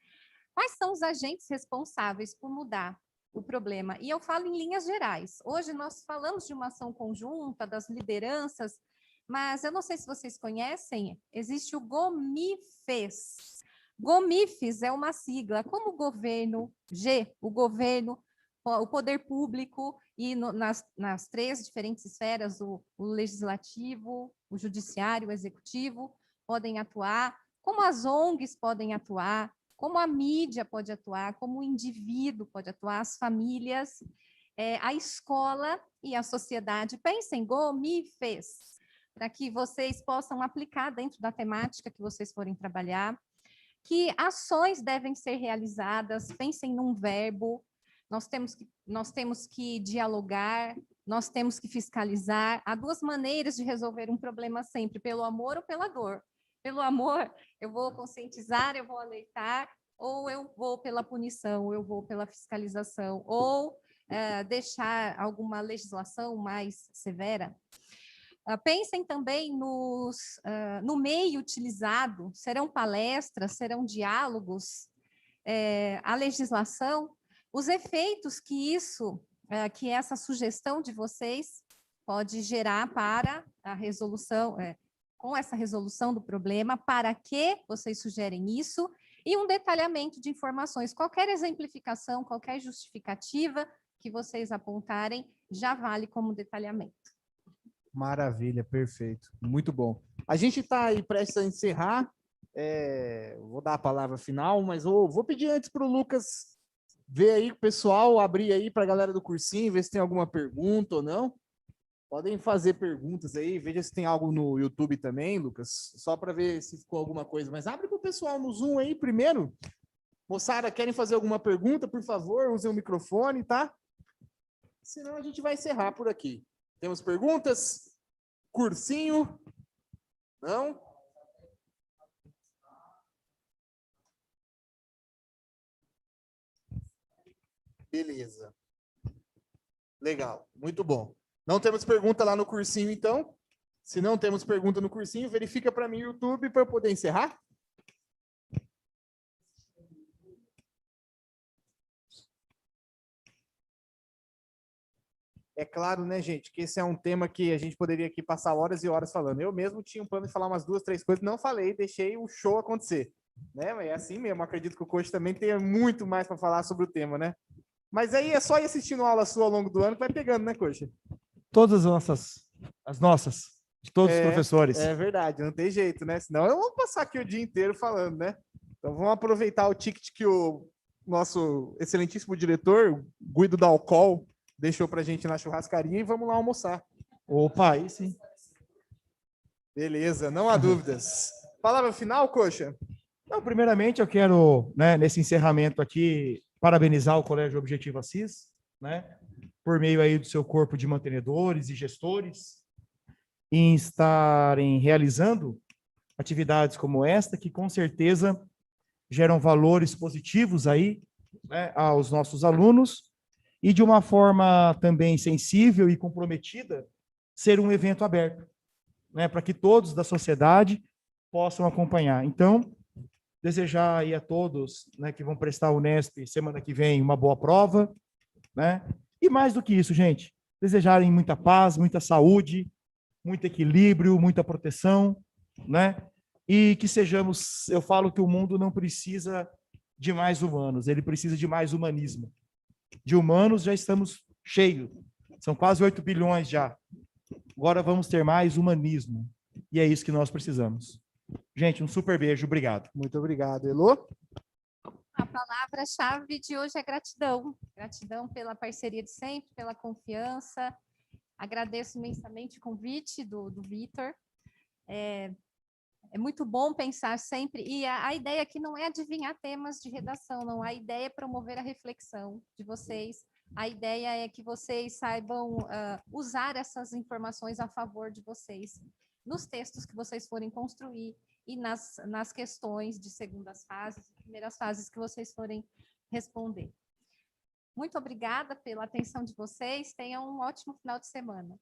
Quais são os agentes responsáveis por mudar o problema? E eu falo em linhas gerais. Hoje nós falamos de uma ação conjunta das lideranças, mas eu não sei se vocês conhecem, existe o GOMIFES. GOMIFES é uma sigla, como o governo, o governo, o poder público e nas 3 diferentes esferas, o legislativo, o judiciário, o executivo, podem atuar, como as ONGs podem atuar, como a mídia pode atuar, como o indivíduo pode atuar, as famílias, a escola e a sociedade. Pensem, GOMIFES, para que vocês possam aplicar dentro da temática que vocês forem trabalhar. Que ações devem ser realizadas, pensem num verbo, nós temos que dialogar, nós temos que fiscalizar. Há 2 maneiras de resolver um problema sempre, pelo amor ou pela dor. Pelo amor, eu vou conscientizar, eu vou alertar, ou eu vou pela punição, ou eu vou pela fiscalização, ou deixar alguma legislação mais severa. Pensem também no meio utilizado, serão palestras, serão diálogos, a legislação, os efeitos que que essa sugestão de vocês pode gerar para a resolução, com essa resolução do problema, para que vocês sugerem isso, e um detalhamento de informações. Qualquer exemplificação, qualquer justificativa que vocês apontarem, já vale como detalhamento. Maravilha, perfeito. Muito bom. A gente está aí prestes a encerrar. Vou dar a palavra final, mas vou pedir antes para o Lucas ver aí com o pessoal, abrir aí para a galera do cursinho, ver se tem alguma pergunta ou não. Podem fazer perguntas aí, veja se tem algo no YouTube também, Lucas, só para ver se ficou alguma coisa. Mas abre para o pessoal no Zoom aí primeiro. Moçada, querem fazer alguma pergunta, por favor, usem o microfone, tá? Senão a gente vai encerrar por aqui. Temos perguntas? Cursinho? Não? Beleza. Legal, muito bom. Não temos pergunta lá no cursinho, então. Se não temos pergunta no cursinho, verifica para mim no YouTube para eu poder encerrar. É claro, né, gente, que esse é um tema que a gente poderia aqui passar horas e horas falando. Eu mesmo tinha um plano de falar umas 2, 3 coisas, não falei, deixei o show acontecer. Né? Mas é assim mesmo, acredito que o coach também tenha muito mais para falar sobre o tema, né? Mas aí é só ir assistindo aula sua ao longo do ano que vai pegando, né, coach? Todas as nossas, de todos os professores. É verdade, não tem jeito, né? Senão eu vou passar aqui o dia inteiro falando, né? Então vamos aproveitar o ticket que o nosso excelentíssimo diretor, Guido Dalcol, deixou pra gente na churrascaria e vamos lá almoçar. Opa, aí sim. Beleza, não há dúvidas. Palavra final, coxa? Não, primeiramente, eu quero, né, nesse encerramento aqui, parabenizar o Colégio Objetivo Assis, né, por meio aí do seu corpo de mantenedores e gestores, em estarem realizando atividades como esta, que com certeza geram valores positivos aí, né, aos nossos alunos, e de uma forma também sensível e comprometida, ser um evento aberto, né, para que todos da sociedade possam acompanhar. Então, desejar aí a todos, né, que vão prestar o Unesp semana que vem uma boa prova, né? E mais do que isso, gente, desejarem muita paz, muita saúde, muito equilíbrio, muita proteção, né? E que sejamos, eu falo que o mundo não precisa de mais humanos, ele precisa de mais humanismo. De humanos já estamos cheios, são quase 8 bilhões já. Agora vamos ter mais humanismo, e é isso que nós precisamos. Gente, um super beijo, obrigado. Muito obrigado. Elô? A palavra-chave de hoje é gratidão. Gratidão pela parceria de sempre, pela confiança. Agradeço imensamente o convite do Vitor. É muito bom pensar sempre, e a ideia aqui não é adivinhar temas de redação, não. A ideia é promover a reflexão de vocês. A ideia é que vocês saibam usar essas informações a favor de vocês, nos textos que vocês forem construir e nas questões de segundas fases, primeiras fases que vocês forem responder. Muito obrigada pela atenção de vocês. Tenham um ótimo final de semana.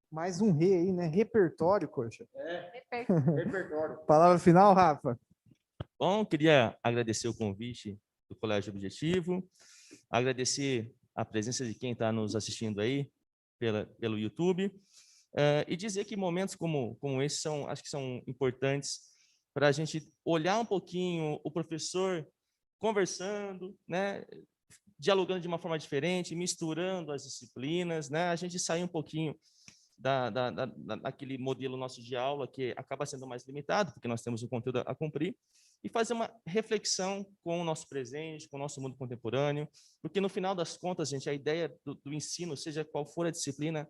Mais um rei aí, né? Repertório, coxa. Repertório. Palavra final, Rafa. Bom, queria agradecer o convite do Colégio Objetivo, agradecer a presença de quem está nos assistindo aí pelo YouTube, e dizer que momentos como esse acho que são importantes para a gente olhar um pouquinho o professor conversando, né, dialogando de uma forma diferente, misturando as disciplinas, né, a gente sair um pouquinho daquele modelo nosso de aula que acaba sendo mais limitado, porque nós temos um conteúdo a cumprir, e fazer uma reflexão com o nosso presente, com o nosso mundo contemporâneo, porque no final das contas, gente, a ideia do ensino, seja qual for a disciplina,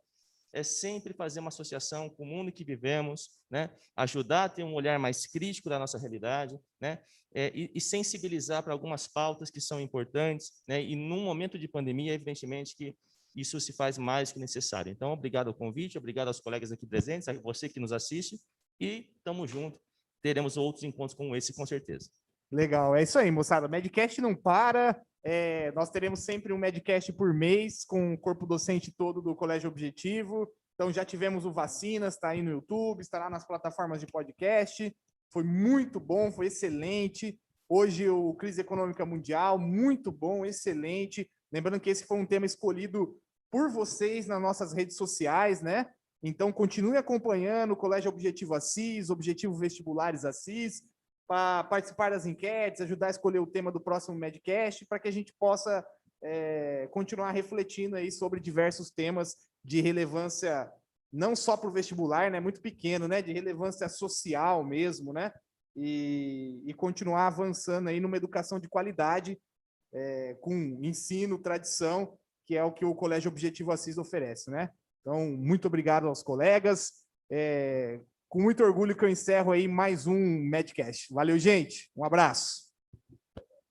é sempre fazer uma associação com o mundo que vivemos, né? Ajudar a ter um olhar mais crítico da nossa realidade, né? E sensibilizar para algumas pautas que são importantes, né? E num momento de pandemia, evidentemente que isso se faz mais que necessário. Então, obrigado ao convite, obrigado aos colegas aqui presentes, a você que nos assiste, e estamos juntos. Teremos outros encontros como esse, com certeza. Legal, é isso aí, moçada. Medcast não para, Nós teremos sempre um Medcast por mês, com o corpo docente todo do Colégio Objetivo. Então, já tivemos o Vacinas, está aí no YouTube, estará nas plataformas de podcast. Foi muito bom, foi excelente. Hoje, o Crise Econômica Mundial, muito bom, excelente. Lembrando que esse foi um tema escolhido por vocês nas nossas redes sociais, né? Então, continue acompanhando o Colégio Objetivo Assis, Objetivo Vestibulares Assis, para participar das enquetes, ajudar a escolher o tema do próximo Medcast, para que a gente possa continuar refletindo aí sobre diversos temas de relevância, não só para o vestibular, né, muito pequeno, né, de relevância social mesmo, né, e continuar avançando aí numa educação de qualidade, com ensino, tradição, que é o que o Colégio Objetivo Assis oferece, né. Então, muito obrigado aos colegas. Com muito orgulho que eu encerro aí mais um Medcast. Valeu, gente. Um abraço.